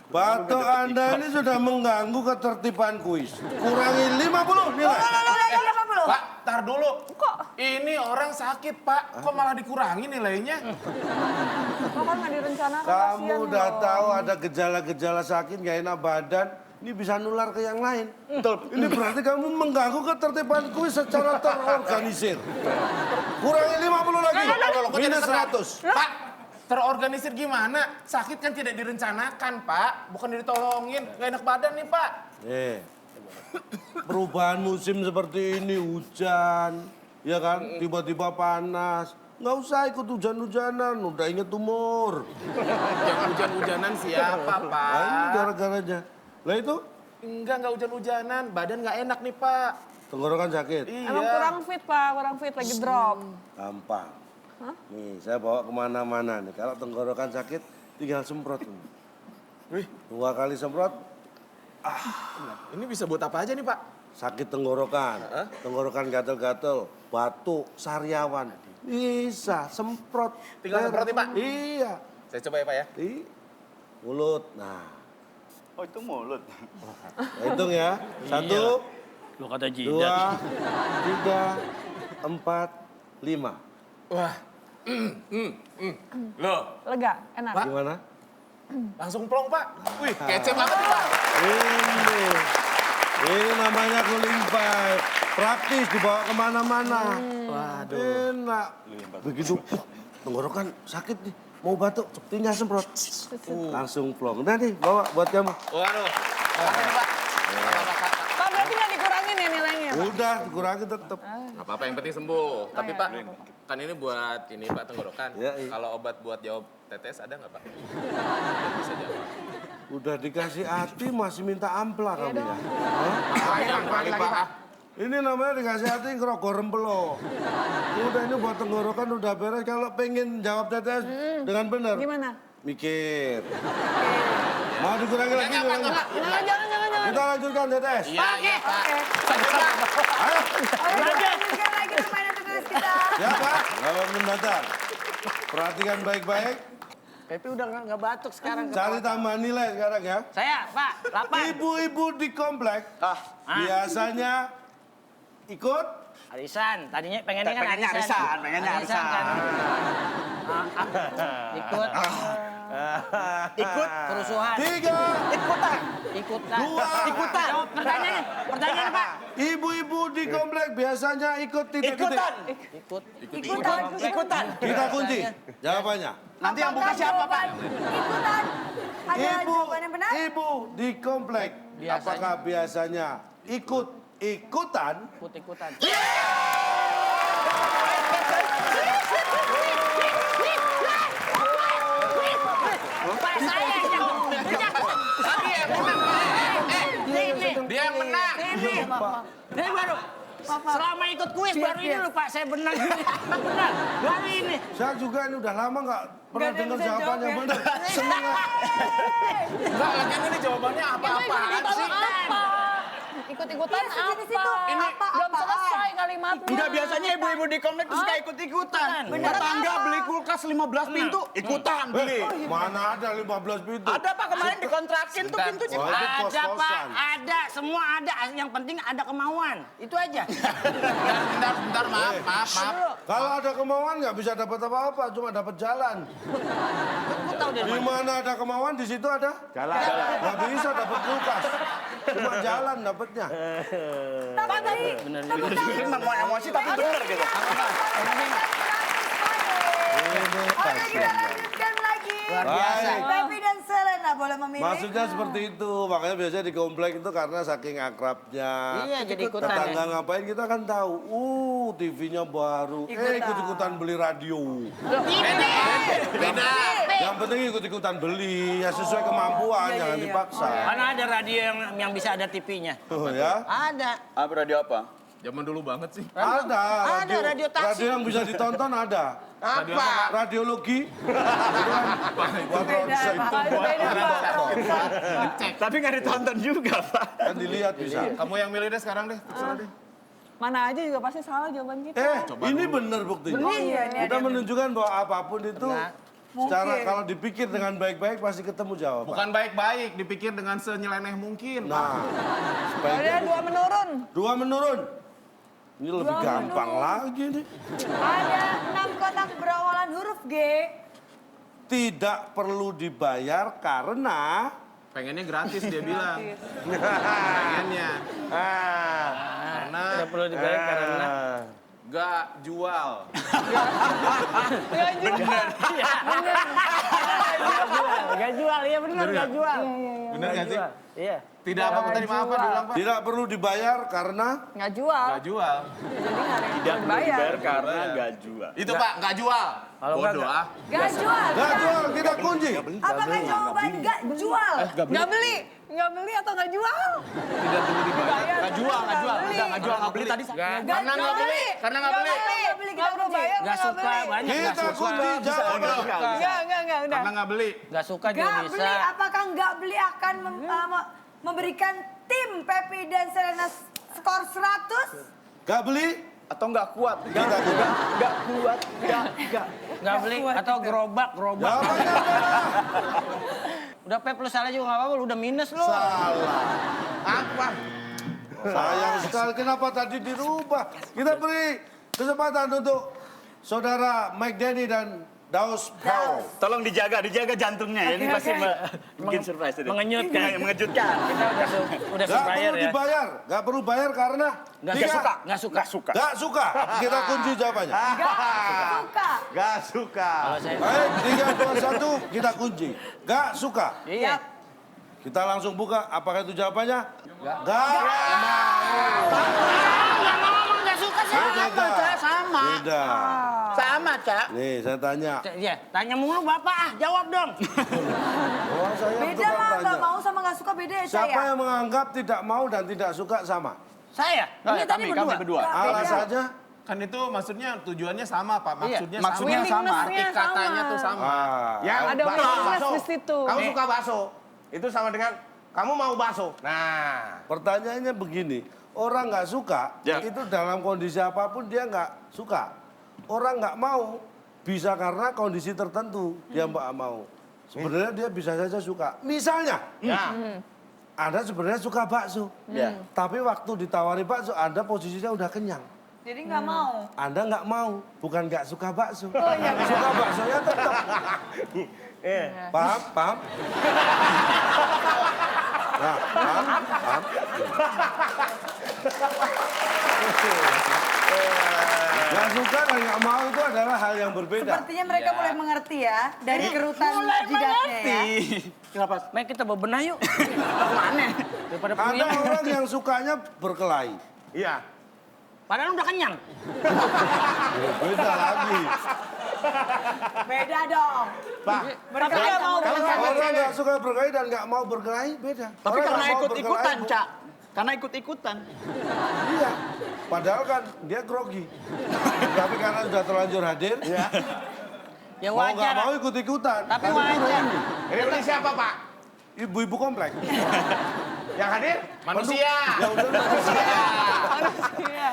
Speaker 6: Batuk Anda ini sudah mengganggu ketertiban kuis. Kurangi 50 nilai.
Speaker 3: Pak, tar dulu. Ini orang sakit, Pak. Kok malah dikurangi nilainya?
Speaker 8: Kok kan nggak direncanakan?
Speaker 6: Kamu
Speaker 8: kasihan
Speaker 6: udah
Speaker 8: loh.
Speaker 6: tahu ada gejala-gejala sakit, gak enak badan. Ini bisa nular ke yang lain. Ini berarti kamu mengganggu ketertiban kuis secara terorganisir. Kurangi 50 lagi. Minus 100.
Speaker 3: Pak, terorganisir gimana? Sakit kan tidak direncanakan, Pak. Bukan ditolongin. Gak enak badan nih, Pak.
Speaker 6: Perubahan musim seperti ini, hujan, ya kan, tiba-tiba panas. Nggak usah ikut hujan-hujanan, udah inget umur.
Speaker 3: Yang hujan-hujanan siapa, Pak?
Speaker 6: Nah, ini gara-garanya. Lah itu,
Speaker 3: Enggak hujan-hujanan. Badan nggak enak nih, Pak.
Speaker 6: tenggorokan sakit.
Speaker 8: Emang kurang fit, Pak. Kurang fit, lagi drop.
Speaker 6: Gampang. Nih, saya bawa kemana-mana nih. Kalau tenggorokan sakit, tinggal semprot.
Speaker 3: Wih.
Speaker 6: 2 kali semprot,
Speaker 3: Ini bisa buat apa aja nih, Pak?
Speaker 6: sakit tenggorokan. Tenggorokan gatel-gatel, batuk, sariawan. Bisa, semprot.
Speaker 3: Tinggal semprotin, Pak?
Speaker 6: Iya.
Speaker 3: Saya coba ya, Pak ya.
Speaker 6: Mulut, nah.
Speaker 7: Oh itu mulut.
Speaker 6: Hitung ya. 1,
Speaker 5: Lu kata
Speaker 6: 2,
Speaker 5: jidat.
Speaker 6: 3, 4, 5.
Speaker 3: Wah. Loh,
Speaker 8: Lega, enak.
Speaker 3: Pak.
Speaker 6: Gimana?
Speaker 3: langsung plong, Pak. Wih, kece banget nih, Pak.
Speaker 6: Ini namanya cooling pipe. Praktis dibawa kemana-mana.
Speaker 3: Waduh.
Speaker 6: Enak. Begitu tenggorokan sakit nih. Mau batuk, tinggal semprot. Langsung plong. Nah nih, bawa buat kamu.
Speaker 3: Waduh. Makasih, Pak.
Speaker 8: Pak, berarti nggak dikurangin ya nilainya, Pak?
Speaker 6: Udah, dikurangi tetep.
Speaker 3: Nggak apa-apa, yang penting sembuh. Tapi, Pak, kan ini buat ini, Pak, tenggorokan.
Speaker 6: Ya, iya.
Speaker 3: Kalau obat buat jawab tetes ada nggak, Pak? Bisa jawab.
Speaker 6: Udah dikasih hati masih minta ampla kamu ya.
Speaker 2: Lagi Pak.
Speaker 6: Ini namanya dikasih hati ngerokok rempelo. Udah ini buat tenggorokan udah beres. Kalau pengen jawab tetes dengan benar.
Speaker 8: Gimana?
Speaker 6: Mikir. Mau dikurangi lagi?
Speaker 8: Jangan.
Speaker 6: Kita lanjutkan tetes.
Speaker 3: Iya, Pak.
Speaker 6: Ayo.
Speaker 1: Lanjutkan lagi permainan tetes kita.
Speaker 6: Ya Pak, lawan mendatar. Perhatikan baik-baik.
Speaker 5: Pepe udah nggak batuk sekarang.
Speaker 6: Cari tambahan nilai sekarang ya.
Speaker 5: Saya, Pak, 8.
Speaker 6: Ibu-ibu di komplek biasanya ikut
Speaker 5: Arisan, tadinya pengennya kan
Speaker 7: Pengennya
Speaker 5: arisan.
Speaker 7: arisan, pengennya arisan.
Speaker 5: kan. Ikut. Ikut kerusuhan.
Speaker 6: 3.
Speaker 5: Ikutan.
Speaker 6: 2.
Speaker 5: Jawab pertanyaannya. Pertanyaan, Pak.
Speaker 6: Ibu-ibu di komplek biasanya ikut titik-titik.
Speaker 8: Ikutan.
Speaker 6: Kita kunci jawabannya.
Speaker 7: Nanti yang buka siapa, Pak?
Speaker 1: Ikutan. Ada jawaban yang benar?
Speaker 6: Ibu di komplek apakah biasanya ikutan?
Speaker 5: Ikut-ikutan. Pak, saya yang
Speaker 3: Dia yang menang.
Speaker 5: Ini baru. Selama ikut kuis baru ini loh Pak, saya benar. Benar. Baru ini.
Speaker 6: Saya juga ini udah lama nggak pernah dengar jawaban yang benar. Senang.
Speaker 3: Enggak, lagian ini jawabannya apa-apaan sih?
Speaker 8: Ikut-ikutan
Speaker 1: Iya, sejenis itu.
Speaker 8: apa? Ini
Speaker 1: Apa,
Speaker 8: belum
Speaker 1: apaan?
Speaker 8: selesai kalimatnya.
Speaker 7: Enggak, biasanya ibu-ibu di komplek tuh suka ikut-ikutan. Tetangga beli kulkas 15 pintu, ikutan beli.
Speaker 6: Mana ada 15 pintu?
Speaker 7: Ada Pak kemarin dikontrakin tuh pintunya.
Speaker 6: Oh, itu
Speaker 5: Ada Pak,
Speaker 6: kos-kosan.
Speaker 5: ada. Semua ada. Yang penting ada kemauan. Itu aja.
Speaker 3: Bentar, maaf.
Speaker 6: Kalau ada kemauan nggak bisa dapat apa-apa, cuma dapat jalan.
Speaker 5: Aku tahu dari
Speaker 6: Di
Speaker 5: mana.
Speaker 6: mana ada kemauan, di situ ada jalan. Nggak bisa dapat kulkas, cuma jalan dapatnya.
Speaker 1: Tapi tadi,
Speaker 7: Memang mau emosi tapi bener gitu.
Speaker 1: oke kita lanjutkan lagi.
Speaker 5: Luar biasa.
Speaker 6: Baik.
Speaker 1: Pepi dan Selena. nggak boleh memilih.
Speaker 6: Maksudnya seperti itu, makanya biasanya di komplek itu karena saking akrabnya.
Speaker 5: Iya, jadi ikutan
Speaker 6: Tetangga
Speaker 5: ya.
Speaker 6: ngapain kita kan tahu. TV-nya baru. Ikut-ikutan beli radio.
Speaker 3: Beda.
Speaker 6: Yang penting ikut-ikutan beli, ya sesuai kemampuan, jangan dipaksa.
Speaker 5: Mana ada radio yang bisa ada TV-nya?
Speaker 6: Oh ya?
Speaker 5: Ada.
Speaker 7: Apa radio apa?
Speaker 3: Zaman dulu banget sih.
Speaker 6: Ada.
Speaker 5: radio taksi.
Speaker 6: Radio yang bisa ditonton ada.
Speaker 2: Apa?
Speaker 6: Radiologi. Itu kan buat ronsen.
Speaker 7: Tapi nggak ditonton juga, Pak.
Speaker 6: Kan dilihat bisa.
Speaker 3: Kamu yang milih deh sekarang deh. Terserah deh.
Speaker 8: Mana aja juga pasti salah jawaban kita.
Speaker 6: Ini benar buktinya. Kita menunjukkan bahwa apapun itu secara kalau dipikir dengan baik-baik pasti ketemu jawaban.
Speaker 3: Bukan baik-baik, dipikir dengan senyeleneh mungkin.
Speaker 6: Nah,
Speaker 8: Ada 2 menurun.
Speaker 6: 2 menurun. Ini lebih gampang lagi nih.
Speaker 1: Ada 6 kotak berawalan huruf G.
Speaker 6: Tidak perlu dibayar karena
Speaker 3: Pengennya gratis dia bilang. Pengennya. Karena
Speaker 5: Tidak perlu dibayar karena
Speaker 3: gak jual.
Speaker 5: Gak jual, iya benar gak jual.
Speaker 3: Bener gak sih?
Speaker 5: Iya.
Speaker 3: Tidak apa tadi maaf Pak diulang Pak.
Speaker 6: tidak perlu dibayar karena
Speaker 8: Nggak jual.
Speaker 3: Gak jual.
Speaker 7: Tidak perlu dibayar karena nggak jual.
Speaker 3: Itu Pak, gak jual. Bodoh ah.
Speaker 1: Gak jual.
Speaker 6: nggak jual kita kunci.
Speaker 1: Apakah jawaban gak jual?
Speaker 8: Nggak beli. Nggak beli atau nggak jual?
Speaker 3: Tidak perlu dibayar.
Speaker 8: Gak jual, nggak jual.
Speaker 3: Gak jual, gak beli tadi.
Speaker 1: Karena nggak beli.
Speaker 3: Karena gak beli.
Speaker 1: Nggak beli kita
Speaker 8: Nggak perlu
Speaker 1: kunci.
Speaker 8: bayar,
Speaker 5: Gak suka, banyak gak
Speaker 6: Kita
Speaker 5: suka.
Speaker 6: kunci jawaban.
Speaker 8: Enggak, udah.
Speaker 3: Karena gak beli.
Speaker 5: Gak suka juga
Speaker 1: Gak
Speaker 5: bisa.
Speaker 1: beli. Apakah nggak beli akan memberikan tim Pepi dan Selena skor 100?
Speaker 6: Nggak beli,
Speaker 7: Atau nggak kuat?
Speaker 6: kita kunci.
Speaker 7: Nggak kuat. Nggak.
Speaker 5: Gak beli atau gerobak.
Speaker 6: Jawabannya adalah
Speaker 5: Udah P plus salah juga gak apa-apa, lu udah minus lu.
Speaker 6: salah.
Speaker 2: Apa?
Speaker 6: Sayang sekali, kenapa tadi dirubah? Kita beri kesempatan untuk saudara Mike Denny dan Daus Pau.
Speaker 7: Tolong dijaga jantungnya ya. Ini pasti bikin surprise ini.
Speaker 5: Mengejutkan.
Speaker 7: Mengejutkan.
Speaker 5: Kita udah
Speaker 6: Gak
Speaker 5: supplier
Speaker 6: perlu
Speaker 5: ya.
Speaker 6: dibayar, gak perlu bayar karena
Speaker 5: Gak suka. Gak suka.
Speaker 6: Gak suka. Kita kunci jawabannya.
Speaker 1: Suka.
Speaker 2: Gak suka.
Speaker 5: Kalau saya
Speaker 6: Baik, 3, 2, 1, kita kunci. Gak suka.
Speaker 5: iya.
Speaker 6: Kita langsung buka, apakah itu jawabannya? Gak
Speaker 5: Ngomong gak suka sama.
Speaker 6: Beda.
Speaker 5: Sama.
Speaker 6: Beda.
Speaker 5: Sama, Cak.
Speaker 6: Nih, saya tanya.
Speaker 5: Iya, tanya mulu Bapak ah, jawab dong.
Speaker 6: Oh, saya
Speaker 1: Beda
Speaker 6: tukang
Speaker 1: lah,
Speaker 6: tanya.
Speaker 1: nggak mau sama nggak suka beda ya
Speaker 6: Siapa
Speaker 1: saya.
Speaker 6: yang menganggap tidak mau dan tidak suka sama?
Speaker 5: Saya? Ini tadi
Speaker 7: Kami berdua.
Speaker 6: Alasannya?
Speaker 3: Kan itu maksudnya tujuannya sama Pak. Maksudnya sama.
Speaker 7: Maksudnya sama.
Speaker 3: Arti katanya tuh sama.
Speaker 2: Yang
Speaker 8: Ada
Speaker 2: bakso.
Speaker 8: willingness di situ.
Speaker 2: Kamu suka bakso. Itu sama dengan kamu mau bakso. Nah.
Speaker 6: Pertanyaannya begini, orang nggak suka,
Speaker 7: Ya.
Speaker 6: itu dalam kondisi apapun dia nggak suka. Orang nggak mau, bisa karena kondisi tertentu dia nggak mau. Sebenarnya dia bisa saja suka. Misalnya,
Speaker 2: Ya.
Speaker 6: Anda sebenarnya suka bakso.
Speaker 7: Ya.
Speaker 6: Tapi waktu ditawari bakso, Anda posisinya udah kenyang.
Speaker 1: Jadi nggak mau.
Speaker 6: Anda nggak mau, bukan nggak suka bakso. Suka baksonya tetap. Paham? Paham? Nah, paham? Nggak suka dan nggak mau itu adalah hal yang berbeda.
Speaker 1: Sepertinya mereka mulai mengerti ya dari kerutan
Speaker 5: mulai
Speaker 1: jidatnya ya.
Speaker 5: Kenapa? Mari kita bebenah yuk. Mana? Daripada
Speaker 6: Ada
Speaker 5: puyeng.
Speaker 6: orang yang sukanya berkelahi.
Speaker 2: Iya.
Speaker 5: Padahal udah kenyang.
Speaker 6: Beda lagi.
Speaker 1: Beda dong.
Speaker 2: Pak.
Speaker 1: Mereka
Speaker 8: Tapi nggak mau
Speaker 6: Orang nggak suka berkelahi dan nggak mau berkelahi beda.
Speaker 7: Tapi
Speaker 6: Orang
Speaker 7: karena
Speaker 6: nggak mau
Speaker 7: ikut-ikutan,
Speaker 6: berkelahi,
Speaker 7: Cak. Karena ikut-ikutan.
Speaker 6: Iya. Padahal kan dia grogi. Tapi karena sudah terlanjur hadir,
Speaker 5: Ya
Speaker 6: mau nggak
Speaker 5: wajar.
Speaker 6: mau ikut-ikutan.
Speaker 5: Tapi wajar.
Speaker 2: Ini siapa Pak?
Speaker 6: Ibu-ibu komplek.
Speaker 2: Yang hadir?
Speaker 3: Manusia.
Speaker 6: Ya udah manusia.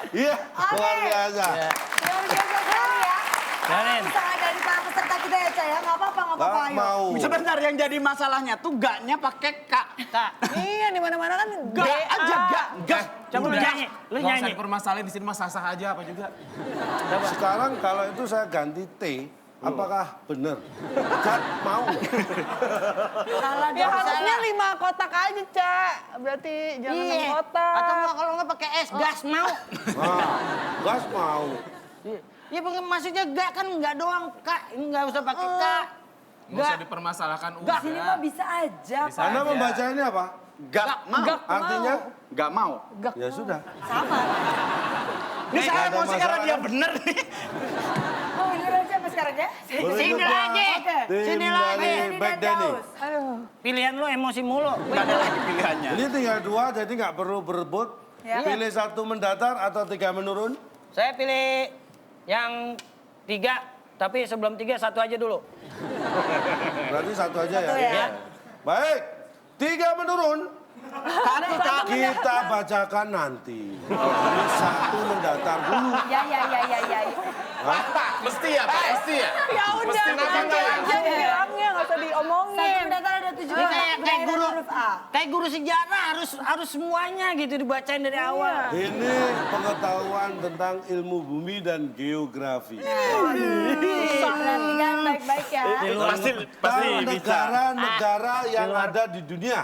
Speaker 6: Iya, luar biasa.
Speaker 1: Luar biasa sekali ya.
Speaker 5: Danin.
Speaker 1: Sangat dari para peserta kita ya Cak ya. Nggak apa-apa, nggak apa-apa.
Speaker 6: Nggak
Speaker 1: Ayo.
Speaker 6: mau.
Speaker 7: Sebentar, yang jadi masalahnya tuh gaknya pakai kak.
Speaker 5: Kak,
Speaker 8: Iya, di mana-mana kan
Speaker 7: Gak aja, gak.
Speaker 3: Gas.
Speaker 5: coba lu nyanyi. Lu
Speaker 3: Gak usah
Speaker 5: nyanyi.
Speaker 3: dipermasalahin di sini mah sah-sah aja apa juga.
Speaker 6: Sekarang kalau itu saya ganti T, apakah benar? Gak mau.
Speaker 1: Salah
Speaker 8: Ya
Speaker 1: dong.
Speaker 8: harusnya 5 kotak aja, Cak. Berarti jangan 6
Speaker 5: Iya.
Speaker 8: kotak.
Speaker 5: Atau enggak kalau enggak pakai es, gas mau.
Speaker 6: Nah, gas mau.
Speaker 5: Ya maksudnya gak kan enggak doang, Kak. Enggak usah pakai Kak.
Speaker 3: Nggak usah dipermasalahkan
Speaker 1: Di sini mah bisa aja, Pak.
Speaker 6: Anda membaca ini apa?
Speaker 7: Gak mau.
Speaker 6: Artinya?
Speaker 7: Gak mau.
Speaker 6: Ya sudah.
Speaker 1: Sama.
Speaker 7: Ini saya
Speaker 6: Nggak ada
Speaker 7: emosi karena
Speaker 6: masalah,
Speaker 7: dia
Speaker 6: kan?
Speaker 7: bener nih.
Speaker 1: Oh, beneran siapa sekarang ya?
Speaker 6: Berikutnya,
Speaker 5: Sini lagi.
Speaker 6: Tim
Speaker 5: Sini
Speaker 6: dari
Speaker 5: lagi.
Speaker 6: Back Denny.
Speaker 8: Aduh.
Speaker 5: Pilihan lu emosi mulu.
Speaker 7: Gak ada lagi pilihannya.
Speaker 6: Ini tinggal 2, jadi nggak perlu berebut.
Speaker 1: Ya.
Speaker 6: Pilih 1 mendatar atau 3 menurun.
Speaker 5: Saya pilih yang 3, tapi sebelum 3 1 aja dulu.
Speaker 6: Berarti 1 aja ya.
Speaker 1: ya.
Speaker 6: Baik, 3 menurun. Kita bacakan nanti. Ini 1 mendatar dulu.
Speaker 1: Ya.
Speaker 3: Pak, mesti ya Pak, mesti ya.
Speaker 8: Ya udah,
Speaker 3: Mesti napa
Speaker 8: nanti
Speaker 3: enggak?
Speaker 8: aja dibilangnya, nggak usah
Speaker 1: Satu
Speaker 8: diomongin.
Speaker 1: mendatar ada 7
Speaker 5: Ini kayak
Speaker 1: berakhir
Speaker 5: guru,
Speaker 1: huruf A.
Speaker 5: kayak guru sejarah harus semuanya gitu dibacain dari awal.
Speaker 6: Ini pengetahuan tentang ilmu bumi dan geografi.
Speaker 1: Perhatikan baik-baik ya.
Speaker 7: Pasti
Speaker 6: Dan
Speaker 7: bisa.
Speaker 6: negara-negara yang ada di dunia.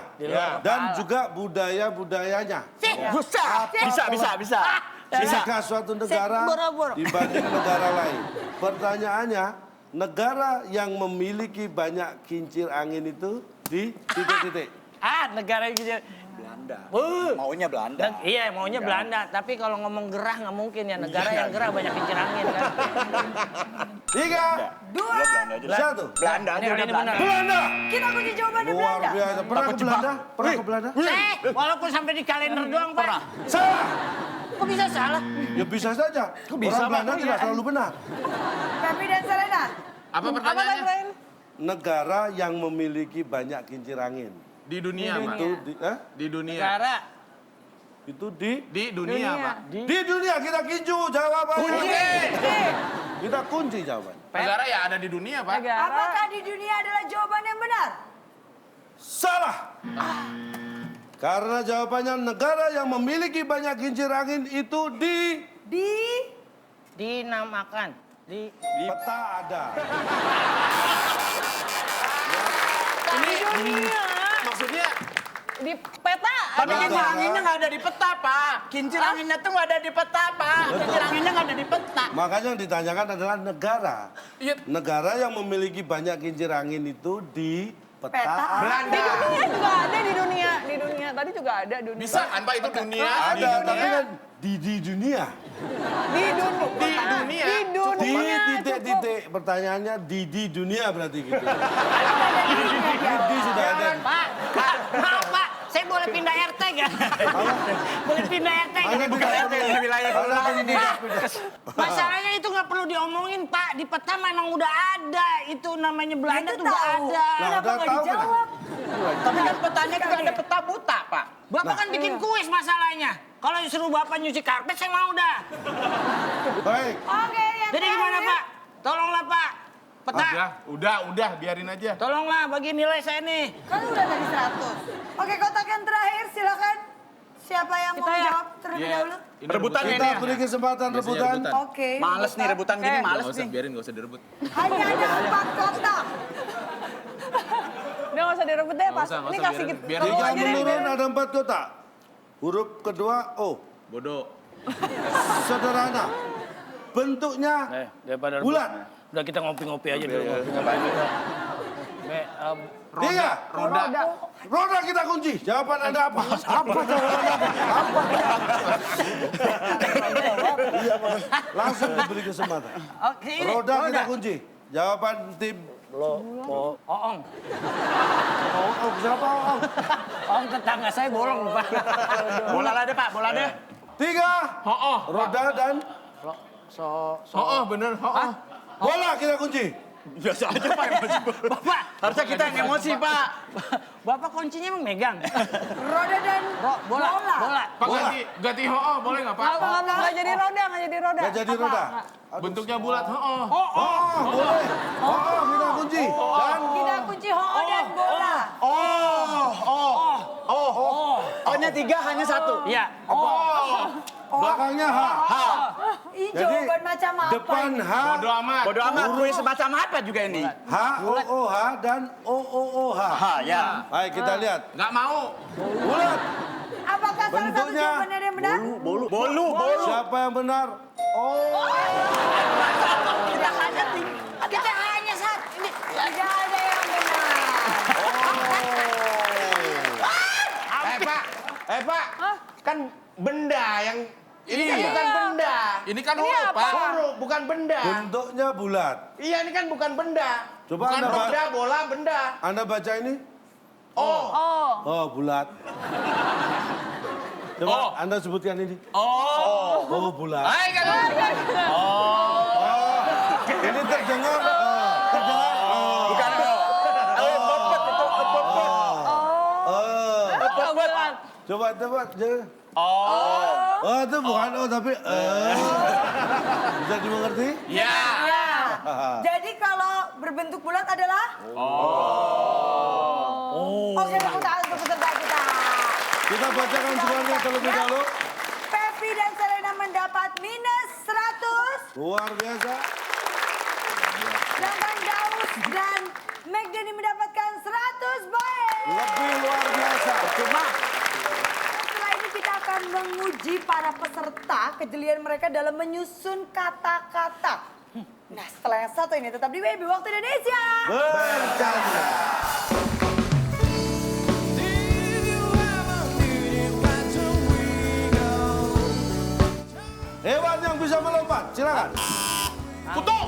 Speaker 6: Dan juga budaya-budayanya.
Speaker 7: Bisa.
Speaker 6: Jika suatu negara
Speaker 5: Boro-boro.
Speaker 6: dibanding negara lain. Pertanyaannya, negara yang memiliki banyak kincir angin itu di titik-titik.
Speaker 5: Negara gitu.
Speaker 7: Belanda.
Speaker 5: Uh.
Speaker 7: Maunya Belanda.
Speaker 5: Iya, maunya Belanda. Tapi kalau ngomong gerah nggak mungkin ya. Negara yang gerah banyak kincir angin kan.
Speaker 6: 3, 1.
Speaker 7: Belanda aja
Speaker 5: Ini
Speaker 7: udah
Speaker 5: benar.
Speaker 6: Belanda.
Speaker 1: Kita kunci jawabannya
Speaker 6: Luar
Speaker 1: Belanda.
Speaker 6: biasa. Pernah ke Belanda? Pernah ke Belanda?
Speaker 5: Walaupun sampai di kalender doang, Pak.
Speaker 6: Salah.
Speaker 5: Kok bisa salah?
Speaker 6: Ya bisa saja. Orang Belanda tidak selalu benar.
Speaker 1: Pepi dan Selena.
Speaker 3: Apa
Speaker 8: Apa
Speaker 3: pertanyaannya?
Speaker 8: Ren?
Speaker 6: Negara yang memiliki banyak kincir angin.
Speaker 3: Di dunia Pak.
Speaker 6: Itu
Speaker 3: Di dunia.
Speaker 5: Negara.
Speaker 6: itu di
Speaker 3: Di dunia Pak.
Speaker 6: di dunia kita kincu jawabannya. Kita kunci jawaban.
Speaker 3: Negara ya ada di dunia Pak.
Speaker 8: Negara.
Speaker 1: Apakah di dunia adalah jawaban yang benar?
Speaker 6: Salah. Karena jawabannya negara yang memiliki banyak kincir angin itu di
Speaker 5: Dinamakan. Di
Speaker 6: peta ada.
Speaker 8: Di dunia.
Speaker 3: Maksudnya
Speaker 8: Di peta.
Speaker 7: Tapi
Speaker 8: ada.
Speaker 7: kincir anginnya nggak ada di peta, Pak. Kincir anginnya tuh nggak ada di peta, Pak. Kincir anginnya nggak ada di peta.
Speaker 6: Makanya yang ditanyakan adalah negara.
Speaker 3: Iya.
Speaker 6: Negara yang memiliki banyak kincir angin itu di peta
Speaker 1: Peta.
Speaker 8: Di
Speaker 3: Belanda.
Speaker 8: dunia juga ada di dunia. Di dunia. Tadi juga ada dunia.
Speaker 3: Bisa kan Pak itu dunia?
Speaker 6: ada, tapi kan di dunia.
Speaker 8: Di dunia.
Speaker 3: Di dunia.
Speaker 8: Di
Speaker 6: Di
Speaker 8: dunia.
Speaker 6: titik-titik pertanyaannya di dunia berarti gitu. Di sudah ada.
Speaker 5: Pak, maaf Pak, saya boleh pindah RT gak? Boleh pindah RT gak?
Speaker 6: Anda tidak
Speaker 7: wilayah
Speaker 5: Masalahnya itu nggak perlu diomongin Pak, di peta memang udah ada, itu namanya Belanda
Speaker 1: Itu
Speaker 5: tuh udah
Speaker 1: tahu.
Speaker 5: ada.
Speaker 6: Nah,
Speaker 1: Kenapa
Speaker 6: udah
Speaker 1: nggak
Speaker 6: tahu
Speaker 1: dijawab?
Speaker 7: Tapi kan petanya juga ada peta buta, Pak.
Speaker 5: Bapak kan bikin kuis masalahnya. Kalau disuruh Bapak nyuci karpet, saya mau dah.
Speaker 6: Baik.
Speaker 1: Oke, yang
Speaker 5: Jadi gimana
Speaker 1: terakhir.
Speaker 5: Pak? Tolonglah Pak, peta.
Speaker 3: Udah, biarin aja.
Speaker 5: Tolonglah bagi nilai saya nih.
Speaker 1: Kan udah tadi 100. Oke, kotak yang terakhir silakan. Siapa yang mau
Speaker 8: Kita ya.
Speaker 1: jawab terlebih
Speaker 3: Iya.
Speaker 1: dahulu?
Speaker 3: Ini
Speaker 7: Rebutan
Speaker 6: Kita beri kesempatan rebutan.
Speaker 1: Oke.
Speaker 7: Males nih rebutan gini, males
Speaker 3: Nggak usah,
Speaker 7: nih.
Speaker 3: biarin nggak usah direbut.
Speaker 1: Hanya ada 4 kotak.
Speaker 8: Udah nggak usah direbut deh, Pas.
Speaker 3: Nggak usah,
Speaker 8: Ini
Speaker 3: biarin.
Speaker 8: kasih gitu.
Speaker 3: Biarin.
Speaker 8: Kalau
Speaker 6: Tiga
Speaker 8: aja deh,
Speaker 6: menurun
Speaker 8: biarin.
Speaker 6: ada 4 kotak. Huruf kedua O.
Speaker 3: Bodoh.
Speaker 6: Sederhana. Bentuknya
Speaker 5: Daripada
Speaker 6: bulat.
Speaker 5: Udah kita ngopi-ngopi aja dulu.
Speaker 6: Tiga.
Speaker 3: Roda.
Speaker 6: Roda kita kunci. Jawaban Anda apa? Apa jawaban Anda? Apa? Iya, Pak. Langsung diberi kesempatan.
Speaker 5: Oke, ini.
Speaker 6: Roda kita kunci. Jawaban tim
Speaker 5: Oong.
Speaker 6: Oh, siapa Om?
Speaker 5: Oong tetangga saya bolong Pak.
Speaker 7: Bola lah deh, Pak, bola deh.
Speaker 6: 3.
Speaker 3: Ho-oh.
Speaker 6: Roda dan
Speaker 3: Ho-oh bener, ho-oh.
Speaker 6: bola kita kunci.
Speaker 7: Biasa aja, Pak.
Speaker 5: Bapak,
Speaker 7: Harusnya kita yang emosi, Pak.
Speaker 5: Bapak kuncinya emang megang.
Speaker 1: Roda dan
Speaker 5: Bola.
Speaker 3: Pak ganti ho-oh boleh nggak Pak?
Speaker 8: Nggak jadi roda, nggak jadi roda.
Speaker 6: Nggak jadi roda.
Speaker 3: Bentuknya bulat, ho-oh.
Speaker 6: Oh, boleh. Oh, kita kunci. Dan
Speaker 1: kita kunci ho dan bola.
Speaker 7: O-nya 3, hanya 1.
Speaker 5: Iya.
Speaker 6: belakangnya H.
Speaker 1: Ih,
Speaker 6: Jadi,
Speaker 1: jawaban macam apa?
Speaker 6: Depan
Speaker 1: ini?
Speaker 6: H,
Speaker 3: Bodo amat.
Speaker 7: Bodoh amat, kuis semacam apa juga ini?
Speaker 6: H, O, O, H, dan O, O, O, H.
Speaker 7: Ya.
Speaker 6: Baik, kita lihat.
Speaker 3: Nggak mau.
Speaker 6: Bulat.
Speaker 1: Apakah salah satu
Speaker 6: Bentuknya
Speaker 1: jawabannya ada yang benar?
Speaker 7: Bolu.
Speaker 6: Siapa yang benar? Oh.
Speaker 5: Kita hanya satu. Ini
Speaker 1: Tidak ada yang
Speaker 2: Pak, kan benda yang ini kan
Speaker 3: Iya.
Speaker 2: bukan benda.
Speaker 3: Ini kan huruf, Pak.
Speaker 2: Huruf, bukan benda.
Speaker 6: Bentuknya bulat.
Speaker 2: Iya, ini kan bukan benda.
Speaker 6: Coba
Speaker 2: Bukan
Speaker 6: Anda
Speaker 2: benda, bola, benda.
Speaker 6: Anda baca ini?
Speaker 2: Oh.
Speaker 6: Oh, bulat. Coba Anda sebutkan ini.
Speaker 3: Oh.
Speaker 6: Oh, bulat.
Speaker 3: Hai, kan.
Speaker 6: Ini terdengar. Terdengar.
Speaker 3: Bukan.
Speaker 8: Bulat.
Speaker 6: Coba. Oh, itu bukan tapi bisa dimengerti?
Speaker 3: Ya.
Speaker 1: Ya. Jadi kalau berbentuk bulat adalah? Oke, tepuk tangan untuk peserta kita.
Speaker 6: Kita bacakan semuanya terlebih dahulu.
Speaker 1: Pepi dan Serena mendapat minus 100.
Speaker 6: Luar biasa.
Speaker 1: Sedangkan Daus dan McDenny mendapatkan 100 poin.
Speaker 6: Lebih luar biasa.
Speaker 1: Cuma setelah ini kita akan menguji para peserta kejelian mereka dalam menyusun kata-kata. Nah, setelah yang satu ini tetap di WB Waktu Indonesia.
Speaker 6: Bercanda. Hewan yang bisa melompat, silakan.
Speaker 3: Kutu.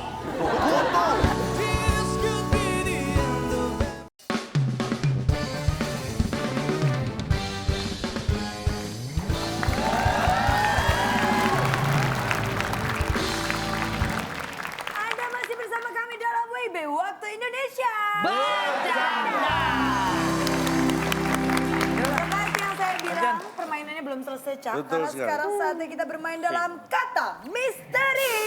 Speaker 1: Anda masih bersama kami dalam WB Waktu Indonesia. Seperti yang saya bilang, permainannya belum selesai, Cak.
Speaker 6: Betul
Speaker 1: Karena
Speaker 6: sekali.
Speaker 1: sekarang saatnya kita bermain dalam kata misteri.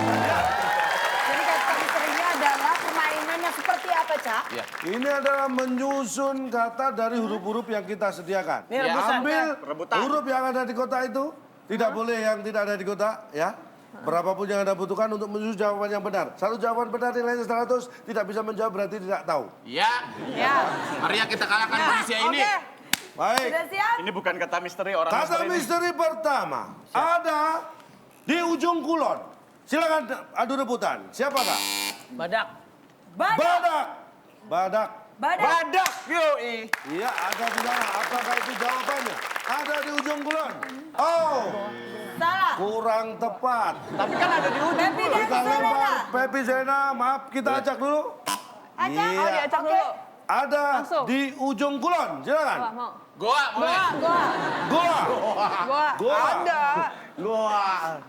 Speaker 1: Jadi kata misterinya adalah permainan yang seperti apa, Cak?
Speaker 6: Ini adalah menyusun kata dari huruf-huruf yang kita sediakan.
Speaker 5: Ini rebutan.
Speaker 6: Ambil huruf yang ada di kotak itu, tidak boleh yang tidak ada di kotak, ya. Berapapun yang Anda butuhkan untuk menyusun jawaban yang benar. Satu jawaban benar nilainya 100, tidak bisa menjawab berarti tidak tahu.
Speaker 3: Ya. Mari kita kalahkan manusia ini.
Speaker 6: Baik,
Speaker 1: Sudah siap?
Speaker 7: Ini bukan kata misteri, orang
Speaker 6: kata misteri pertama ada di ujung kulon. Silakan adu rebutan. Siapakah?
Speaker 5: Badak.
Speaker 6: Badak. Badak.
Speaker 1: Badak.
Speaker 5: Yoi.
Speaker 6: Iya, ada di sana. Apakah itu jawabannya? Ada di ujung kulon. Oh,
Speaker 1: Salah.
Speaker 6: kurang tepat.
Speaker 5: Tapi kan ada di ujung.
Speaker 1: Pepi dan
Speaker 6: Kita
Speaker 1: Serena.
Speaker 6: lempar Pepi Zena, maaf kita acak dulu.
Speaker 1: Acak.
Speaker 6: Iya.
Speaker 8: Oh, diacak dulu.
Speaker 6: Ada
Speaker 8: Langsung.
Speaker 6: di ujung kulon. Silakan.
Speaker 8: Wah, mau.
Speaker 3: Goa boleh.
Speaker 6: Gua. Gua.
Speaker 8: Ada.
Speaker 2: Gua.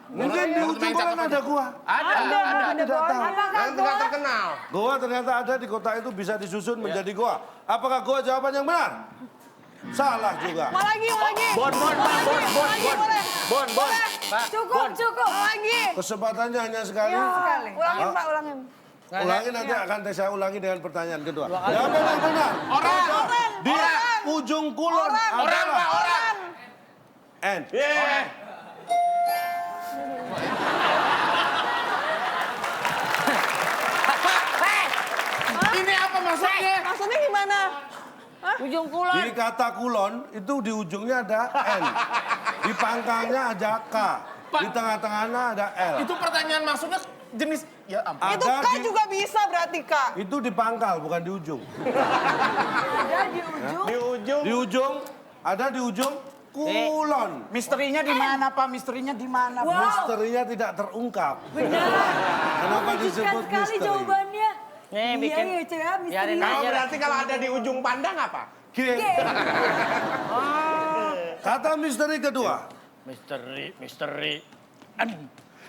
Speaker 6: Mungkin di ujung kulon ada gua.
Speaker 3: Ada.
Speaker 6: Tidak tahu.
Speaker 1: Apakah
Speaker 2: Yang tidak terkenal.
Speaker 6: Goa ternyata ada di kota itu bisa disusun menjadi goa. Apakah goa jawaban yang benar? Salah juga.
Speaker 8: Mau lagi.
Speaker 5: Bon.
Speaker 1: Cukup.
Speaker 8: Lagi.
Speaker 6: Kesempatannya hanya sekali.
Speaker 1: Sekali.
Speaker 8: Ulangin, Pak, ulangin.
Speaker 6: Ulangi nanti akan saya ulangi dengan pertanyaan kedua. Jawaban yang benar.
Speaker 3: Orang.
Speaker 6: Di ujung kulon
Speaker 3: Orang, Pak,
Speaker 6: adalah
Speaker 3: orang.
Speaker 6: N.
Speaker 2: Yeah.
Speaker 3: Ini apa maksudnya?
Speaker 8: Maksudnya gimana?
Speaker 5: Ujung kulon.
Speaker 6: Di kata kulon itu di ujungnya ada N. Di pangkalnya ada K. Di tengah-tengahnya ada L.
Speaker 3: Itu pertanyaan maksudnya jenis ya ampun.
Speaker 8: Itu
Speaker 6: Ada
Speaker 8: K
Speaker 6: di-
Speaker 8: juga bisa berarti, Kak.
Speaker 6: Itu di pangkal bukan di ujung.
Speaker 1: Ada di ujung.
Speaker 2: Di ujung.
Speaker 6: Di ujung ada di ujung kulon.
Speaker 5: Misterinya di mana, Pak? Misterinya di mana?
Speaker 1: Wow.
Speaker 6: Misterinya tidak terungkap.
Speaker 1: Benar.
Speaker 6: Kenapa
Speaker 1: Mengejutkan
Speaker 6: disebut
Speaker 1: sekali
Speaker 6: misteri?
Speaker 1: jawabannya.
Speaker 5: Nih, bikin.
Speaker 1: Iya, Cak,
Speaker 5: Biarin
Speaker 1: misteri.
Speaker 2: Kalau
Speaker 5: aja.
Speaker 2: berarti kalau ada di ujung pandang apa?
Speaker 6: G. Kata misteri kedua.
Speaker 5: Misteri.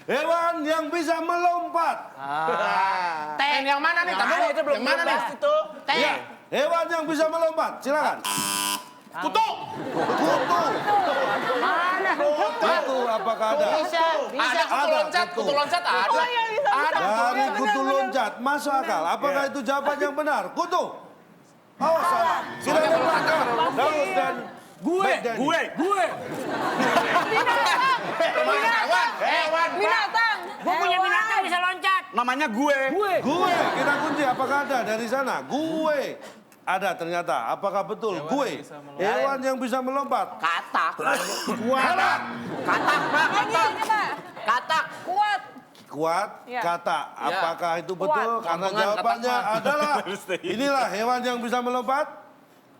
Speaker 6: Hewan yang bisa melompat.
Speaker 3: Ten yang mana nih? Tadi
Speaker 5: itu belum
Speaker 3: yang mana nih?
Speaker 5: dibahas itu.
Speaker 6: Ya, hewan yang bisa melompat. Silakan.
Speaker 3: Kutu.
Speaker 6: Kutu. Kutu apakah ada?
Speaker 5: Bisa.
Speaker 3: Ada kutu
Speaker 6: Ada,
Speaker 3: loncat.
Speaker 6: kutu.
Speaker 3: Kutu loncat ada.
Speaker 8: Oh, yang bisa.
Speaker 6: Dari kutu loncat. Masuk akal. Apakah itu jawaban yang benar? Kutu. Oh, salah. Silakan belakang. Daud dan McDenny.
Speaker 2: Hewan.
Speaker 8: Binatang.
Speaker 5: Gue punya binatang bisa loncat.
Speaker 7: Namanya gue.
Speaker 6: Gue. Kita kunci. Apakah ada dari sana? Gue. Ada ternyata. Apakah betul? Gue. Hewan yang bisa melompat.
Speaker 5: Katak.
Speaker 6: Kuat.
Speaker 5: Katak, Pak.
Speaker 8: Lagi, coba.
Speaker 5: Katak.
Speaker 8: Kuat.
Speaker 6: kuat
Speaker 8: Ya.
Speaker 6: kata. Apakah itu betul?
Speaker 8: Kuat.
Speaker 6: Karena
Speaker 3: Kampungan,
Speaker 6: jawabannya
Speaker 3: kata kuat.
Speaker 6: adalah inilah hewan yang bisa melompat.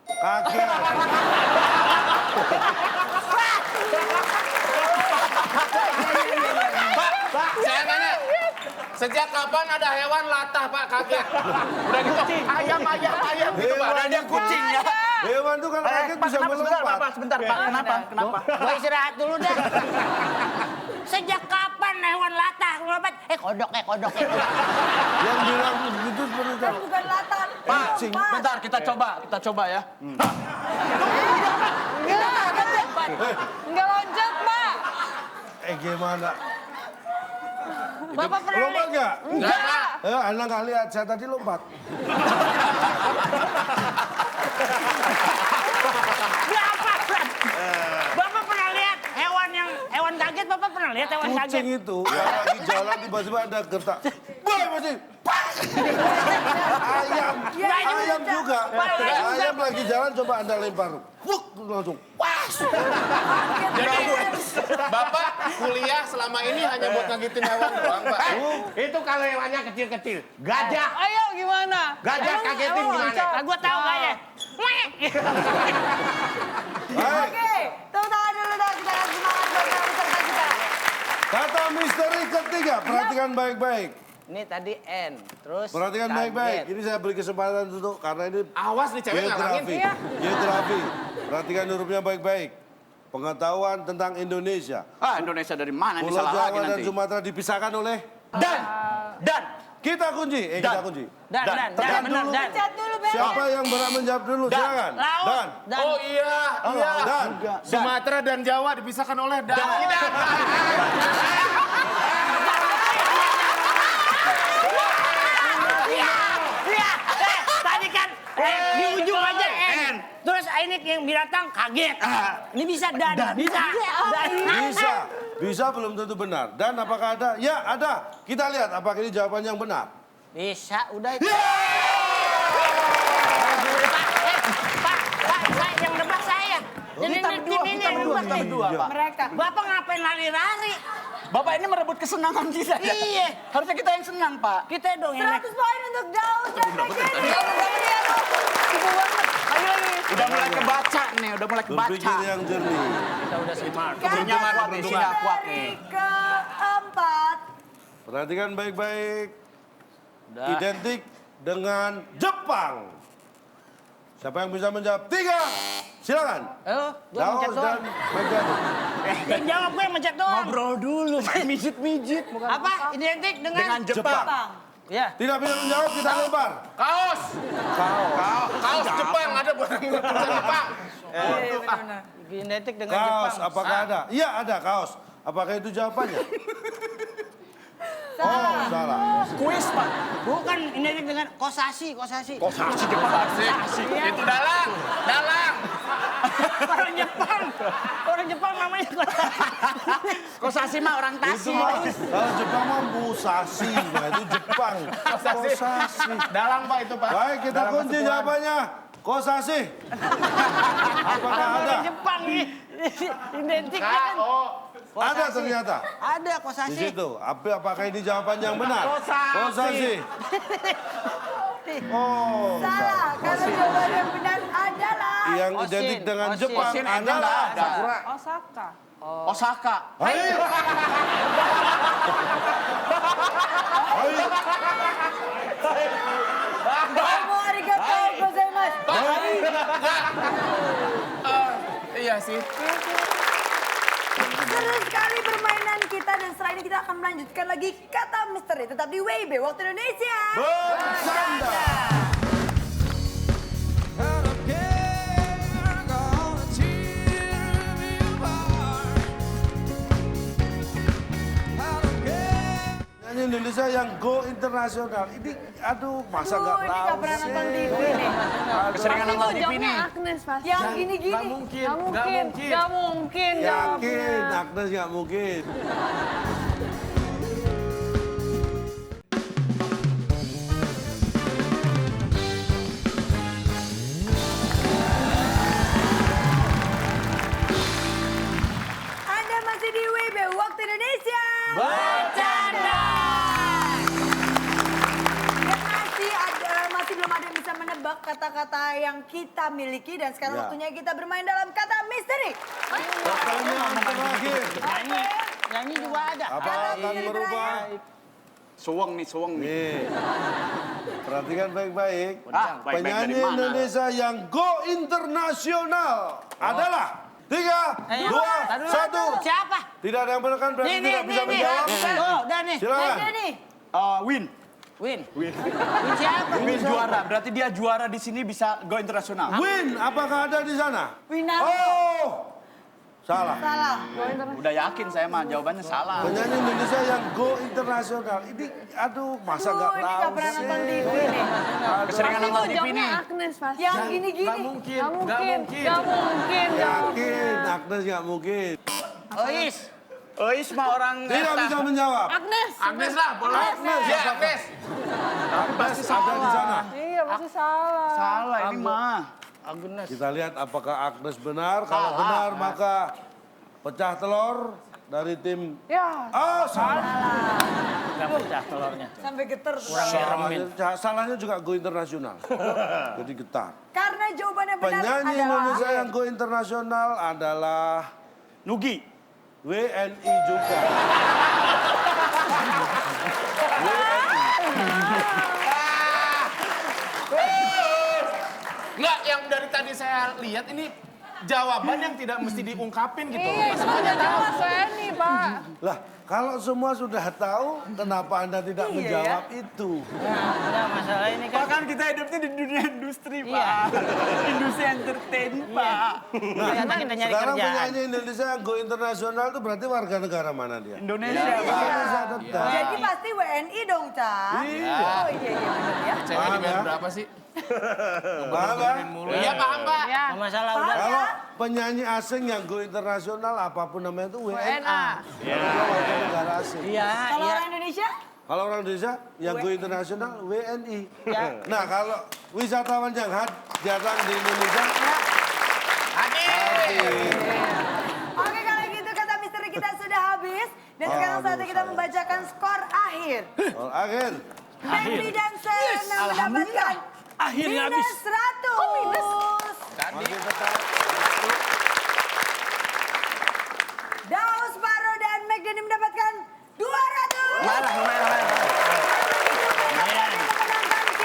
Speaker 6: Kaget.
Speaker 3: Pak, saya tanya. Sejak kapan ada hewan latah, Pak, kaget? Udah gitu, ayam gitu, Pak.
Speaker 6: Hewan
Speaker 7: Ada kucing ya.
Speaker 6: Hewan itu kan kaget bisa melompat.
Speaker 7: Sebentar, Pak. Kenapa?
Speaker 5: Gua istirahat dulu dah. Sejak kapan hewan latah melompat? Kodok.
Speaker 6: Yang bilang begitu seperti itu.
Speaker 1: Kan bukan latar.
Speaker 7: Pak,
Speaker 1: lompat.
Speaker 7: bentar kita coba ya.
Speaker 8: Enggak loncat, Pak.
Speaker 6: Gimana?
Speaker 5: Bapak pernah
Speaker 6: Lompat nggak?
Speaker 8: Enggak.
Speaker 6: Anda nggak lihat, saya tadi lompat.
Speaker 5: Bapak pernah lihat hewan kaget? Bapak pernah lihat hewan kaget?
Speaker 6: Kucing itu yang lagi jalan tiba-tiba ada gertak. Boy, masih. Ayam. Ayam juga. Ayam lagi jalan coba Anda lempar. Wuk, langsung.
Speaker 3: Jadi, Bapak kuliah selama ini hanya buat ngagitin hewan doang, Pak.
Speaker 2: Itu kalau hewannya kecil-kecil. Gajah.
Speaker 8: Ayo gimana?
Speaker 2: Gajah kagetin
Speaker 8: emang
Speaker 2: gimana?
Speaker 8: loncat?
Speaker 5: Gua tahu kayaknya.
Speaker 6: Baik,
Speaker 1: Oke, tepuk tangan dulu dong. Kita kasih semangat buat para peserta kita.
Speaker 6: kata misteri ketiga. Perhatikan baik-baik.
Speaker 5: Ini tadi N, terus
Speaker 6: Perhatikan
Speaker 5: kaget.
Speaker 6: baik-baik. Ini saya beri kesempatan untuk karena ini
Speaker 3: Awas nih cewek ngalangin.
Speaker 6: geografi. Geografi. Perhatikan hurufnya baik-baik. Pengetahuan tentang Indonesia.
Speaker 7: Indonesia dari mana ini
Speaker 6: Pulau
Speaker 7: salah lagi
Speaker 6: Jawa dan
Speaker 7: nanti.
Speaker 6: Sumatera dipisahkan oleh
Speaker 7: Dan.
Speaker 6: kita kunci. Kita kunci.
Speaker 5: Dan,
Speaker 6: Tekan
Speaker 5: benar,
Speaker 6: dulu.
Speaker 5: Dan.
Speaker 1: Cat dulu, Beb.
Speaker 6: Siapa yang berhak menjawab dulu? Silakan.
Speaker 5: Laut.
Speaker 6: Dan.
Speaker 3: Oh iya.
Speaker 6: Dan.
Speaker 3: Sumatera dan Jawa dipisahkan oleh dan.
Speaker 5: Iya, tadi kan di ujung aja N. Terus ini yang binatang kaget. Ini bisa dan. Bisa. Dan.
Speaker 6: Bisa. Bisa belum tentu benar. Dan apakah ada? Ya, ada. Kita lihat apakah ini jawaban yang benar.
Speaker 5: Bisa, udah itu. Pak, yang nebak saya. Ini tim ini yang nebak nih.
Speaker 6: Iya.
Speaker 1: Mereka.
Speaker 5: Bapak ngapain lari-lari?
Speaker 7: Bapak ini merebut kesenangan kita. ya?
Speaker 5: Iya.
Speaker 7: Harusnya kita yang senang, Pak.
Speaker 5: Kita dong yang
Speaker 1: 100 poin untuk Daud dan Meggy.
Speaker 8: Ayo nih.
Speaker 7: Udah mulai kebaca nih, udah mulai
Speaker 6: Berpikir
Speaker 7: kebaca.
Speaker 6: yang jernih.
Speaker 5: kita udah smart.
Speaker 7: Keberuntungan kuat nih, sinyal kuat nih.
Speaker 1: Keempat.
Speaker 6: Perhatikan baik-baik. Identik dengan Jepang. Siapa yang bisa menjawab? 3. Silakan.
Speaker 5: Gua
Speaker 6: Daud
Speaker 5: mencet
Speaker 6: dan
Speaker 5: doang.
Speaker 6: Meggy.
Speaker 5: Yang jawab gue yang mencet doang.
Speaker 7: Ngobrol dulu, main mijit-mijit.
Speaker 5: Apa? Identik
Speaker 7: Dengan
Speaker 5: dengan...
Speaker 7: Jepang.
Speaker 5: Ya.
Speaker 6: Tidak bisa menjawab, kita lempar.
Speaker 3: Kaos. Kaos Jepang ada buat yang Jepang.
Speaker 1: Iya, benar-benar.
Speaker 5: Identik dengan
Speaker 6: Kaos,
Speaker 5: Jepang.
Speaker 6: apakah ada? Iya, ada kaos. Apakah itu jawabannya? Oh, salah.
Speaker 7: Kuis, Pak.
Speaker 5: Bukan identik dengan kosasi.
Speaker 3: Kosasi Jepang sih. Itu dalang.
Speaker 5: Orang Jepang namanya kosasi.
Speaker 7: Kosasi mah orang
Speaker 6: Itu
Speaker 7: Tasik.
Speaker 6: mah, kalau Jepang mah Musashi, nah itu Jepang. Kosasi.
Speaker 3: Dalang, Pak, itu, Pak.
Speaker 6: Baik, kita
Speaker 3: Dalang
Speaker 6: kunci
Speaker 3: persepuan.
Speaker 6: jawabannya. Kosasi. Apakah ada?
Speaker 5: Orang Jepang nih. Identiknya kan.
Speaker 6: Ada ternyata.
Speaker 5: Ada
Speaker 6: Di
Speaker 5: kosasi.
Speaker 6: situ. Apakah ini jawaban yang benar?
Speaker 3: Kosasi.
Speaker 6: Kosasi. Oh,
Speaker 1: Salah, karena jawaban yang benar adalah
Speaker 6: yang
Speaker 5: Osin.
Speaker 6: identik dengan
Speaker 5: Osin.
Speaker 6: Jepang
Speaker 7: Osin aja
Speaker 6: adalah
Speaker 7: nggak ada.
Speaker 8: Osaka.
Speaker 7: Osaka.
Speaker 6: Hai.
Speaker 1: Domo arigato gozaimasu.
Speaker 3: Iya sih.
Speaker 1: Seru sekali permainan kita dan setelah ini kita akan melanjutkan lagi kata misteri. Tetap di WIB Waktu Indonesia.
Speaker 6: Bercanda. Nyanyi Indonesia yang go internasional. Ini aduh masa nggak
Speaker 1: Ini
Speaker 6: tahu
Speaker 1: nggak pernah
Speaker 6: sih.
Speaker 1: nonton TV nih.
Speaker 7: Keseringan nonton TV
Speaker 8: Jawabnya
Speaker 7: nih.
Speaker 8: Agnes pasti.
Speaker 1: Yang gini-gini.
Speaker 8: Gak mungkin
Speaker 6: Yakin,
Speaker 8: jawabnya.
Speaker 6: Agnes nggak mungkin.
Speaker 1: Anda masih di WIB Waktu Indonesia.
Speaker 5: Bercanda.
Speaker 1: kata-kata yang kita miliki dan sekarang
Speaker 6: Ya.
Speaker 1: waktunya kita bermain dalam kata misteri.
Speaker 6: Pertanyaan terakhir.
Speaker 5: Nyanyi juga ada.
Speaker 6: Apa akan berubah?
Speaker 7: Suweng nih.
Speaker 6: Nih, perhatikan baik-baik.
Speaker 7: Baik-baik dari
Speaker 6: Penyanyi
Speaker 7: mana?
Speaker 6: Indonesia yang go internasional adalah 3, 2, 1.
Speaker 5: Siapa?
Speaker 6: Tidak ada yang menekan berarti tidak bisa menjawab.
Speaker 5: Oh, udah nih.
Speaker 6: Silakan.
Speaker 1: Ada nih.
Speaker 7: Win.
Speaker 5: Win siapa?
Speaker 7: Win juara. Berarti dia juara di sini bisa go internasional.
Speaker 6: Win, apakah ada di sana?
Speaker 1: Winarto.
Speaker 6: Oh, salah.
Speaker 1: Salah.
Speaker 7: Udah yakin saya mah jawabannya salah.
Speaker 6: Penyanyi Indonesia yang go internasional. Ini, aduh, masa nggak
Speaker 1: Ini
Speaker 6: tahu
Speaker 1: nggak pernah
Speaker 6: sih?
Speaker 1: nonton TV nih.
Speaker 3: Keseringan
Speaker 8: Itu
Speaker 3: nonton TV
Speaker 8: jawabnya
Speaker 3: nih.
Speaker 8: Agnes pasti.
Speaker 1: Yang gini-gini.
Speaker 8: Gak mungkin.
Speaker 6: Yakin, Agnes nggak mungkin.
Speaker 5: Ois.
Speaker 7: Ois mah orang
Speaker 6: Tidak bisa menjawab.
Speaker 8: Agnes.
Speaker 3: Agnes lah, boleh.
Speaker 6: Agnes,
Speaker 3: Ya,
Speaker 6: apakah?
Speaker 3: Agnes.
Speaker 6: Agnes ada di sana.
Speaker 8: Iya, pasti salah.
Speaker 7: salah ini mah.
Speaker 5: Agnes.
Speaker 6: Kita lihat apakah Agnes benar. Kalau benar maka pecah telur dari tim.
Speaker 8: Ya.
Speaker 6: Oh, salah.
Speaker 5: Gak pecah telurnya.
Speaker 1: Sampai geter.
Speaker 6: Salahnya juga go internasional. Jadi getar.
Speaker 1: Karena jawabannya benar
Speaker 6: Penyanyi
Speaker 1: adalah
Speaker 6: Indonesia yang go internasional adalah
Speaker 7: Nugi.
Speaker 6: WNI juga.
Speaker 3: Enggak, yang dari tadi saya lihat ini jawaban yang tidak mesti diungkapin gitu.
Speaker 8: Iya, semuanya jelas WNI, Pak.
Speaker 6: Lah, kalau semua sudah tahu, kenapa Anda tidak
Speaker 1: Iya,
Speaker 6: menjawab itu?
Speaker 5: Nah, masalah ini kan.
Speaker 7: Bahkan kita hidupnya di dunia industri, Pak.
Speaker 5: Iya.
Speaker 7: Industri entertain, Pak.
Speaker 5: Ternyata kita nyari
Speaker 6: Sekarang
Speaker 5: kerjaan.
Speaker 6: penyanyi Indonesia yang go internasional itu berarti warga negara mana dia?
Speaker 7: Indonesia, Pak.
Speaker 6: Indonesia tetap.
Speaker 1: Jadi pasti WNI dong, Ca.
Speaker 6: Iya.
Speaker 1: Oh iya benar ya.
Speaker 3: Saya
Speaker 6: Paham
Speaker 3: dibayar
Speaker 6: ya?
Speaker 3: berapa sih?
Speaker 6: Paham ya?
Speaker 3: Iya, paham, Pak.
Speaker 8: Ya.
Speaker 5: Nggak masalah udah.
Speaker 6: Kalau penyanyi asing yang go internasional apapun namanya itu WNA.
Speaker 8: WNA.
Speaker 6: Kalau warga negara asing.
Speaker 5: Iya,
Speaker 1: Kalau
Speaker 5: iya.
Speaker 1: orang Indonesia?
Speaker 6: Kalau orang Indonesia yang go internasional WNI. Nah, kalau wisatawan yang datang di Indonesia
Speaker 1: Oke kalau gitu kata misteri kita sudah habis. Dan sekarang saatnya kita membacakan skor akhir.
Speaker 6: akhir.
Speaker 1: Pepi dan Serena mendapatkan
Speaker 5: Akhirnya
Speaker 1: minus
Speaker 5: habis.
Speaker 1: 100.
Speaker 6: Masih tetap.
Speaker 1: Daus, Paro, dan McDenny mendapatkan 200.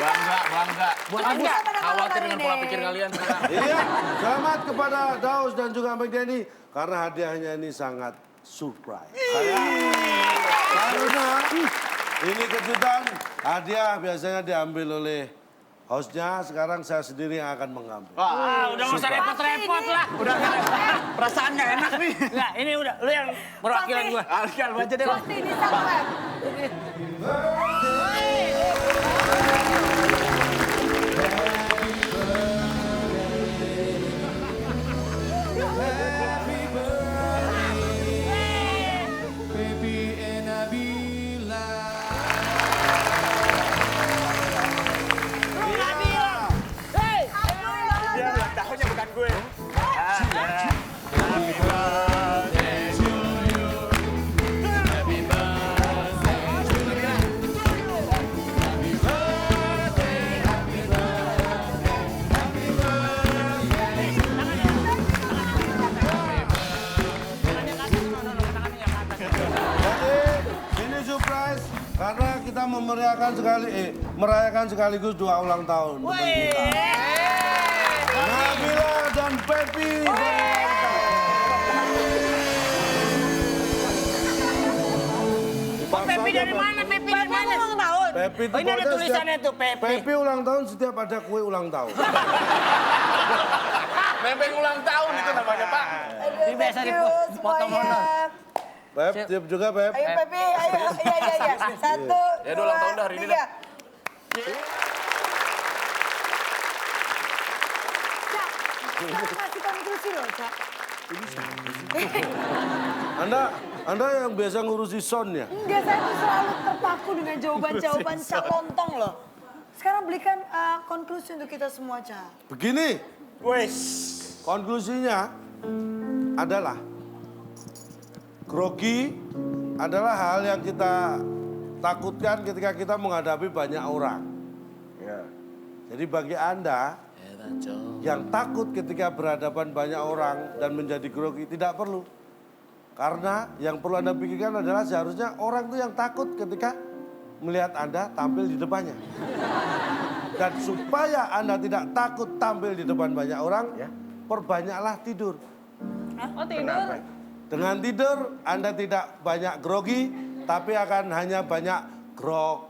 Speaker 3: Bangga.
Speaker 1: Bangga.
Speaker 3: Khawatir dengan pola pikir kalian sekarang.
Speaker 6: Iya, selamat kepada Daus dan juga McDenny karena hadiahnya ini sangat surprise. Karena ini kejutan, hadiah biasanya diambil oleh hostnya, sekarang saya sendiri yang akan mengambil.
Speaker 5: Ah, udah nggak usah repot-repot lah.
Speaker 7: Udah perasaan nggak enak nih.
Speaker 5: Nggak, ini udah. Lu yang perwakilan
Speaker 1: Pasti.
Speaker 5: gua.
Speaker 7: Alkial aja deh.
Speaker 1: Pasti ini subscribe.
Speaker 7: Dia ulang tahunnya bukan gue.
Speaker 6: Jadi ini surprise karena kita merayakan sekaligus 2 ulang tahun. teman kita. Nabila dan Pepi.
Speaker 5: Pepi dari mana? Pepi dari mana?
Speaker 8: ulang tahun.
Speaker 6: Pepi itu
Speaker 5: Oh, ini ada
Speaker 6: pokoknya
Speaker 5: tulisannya tuh, Pepi.
Speaker 6: Pepi ulang tahun setiap ada kue ulang tahun.
Speaker 3: Bebek ulang tahun itu namanya, Pak.
Speaker 5: Ini biasa dipotong honor.
Speaker 6: Pep, siap juga Pep.
Speaker 1: Ayo Pepi, ayo. Iya. 1,
Speaker 3: Ya, udah ulang tahun dah hari ini
Speaker 1: 3.
Speaker 3: dah.
Speaker 1: Cak, kita masih konklusi loh, Cak.
Speaker 6: Anda yang biasa ngurusi sound ya?
Speaker 1: Enggak, saya tuh selalu terpaku dengan jawaban-jawaban Cak Lontong loh. Sekarang berikan konklusi untuk kita semua, Cak.
Speaker 6: Begini, konklusinya adalah grogi adalah hal yang kita takutkan ketika kita menghadapi banyak orang. Ya. Jadi bagi Anda Yang takut ketika berhadapan banyak orang dan menjadi grogi tidak perlu. Karena yang perlu Anda pikirkan adalah seharusnya orang itu yang takut ketika melihat Anda tampil di depannya. Dan supaya Anda tidak takut tampil di depan banyak orang, perbanyaklah tidur.
Speaker 8: Oh tidur.
Speaker 6: Dengan tidur Anda tidak banyak grogi, tapi akan hanya banyak grog.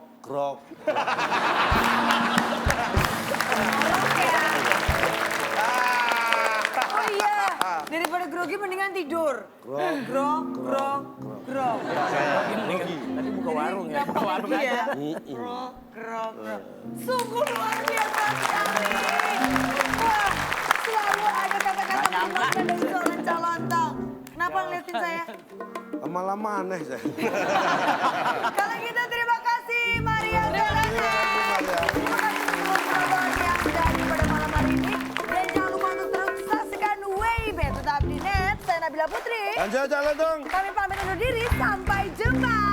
Speaker 1: Oh iya, daripada grogi mendingan tidur. Grog.
Speaker 5: Tadi buka warung ya.
Speaker 1: Buka warung aja. Grog. Sungguh luar biasa sekali. Wah, selalu ada kata-kata memuaskan dari seorang calantang. Kenapa ngeliatin saya?
Speaker 6: Lama-lama aneh saya.
Speaker 1: Kalau gitu terima kasih Maria Zelana. Terima kasih untuk penonton yang dari pada malam hari ini. Dan jangan lupa untuk terus saksikan WIB tetap di net. Saya Nabila Putri.
Speaker 6: Dan saya jalan dong.
Speaker 1: Kami pamit undur diri. Sampai jumpa.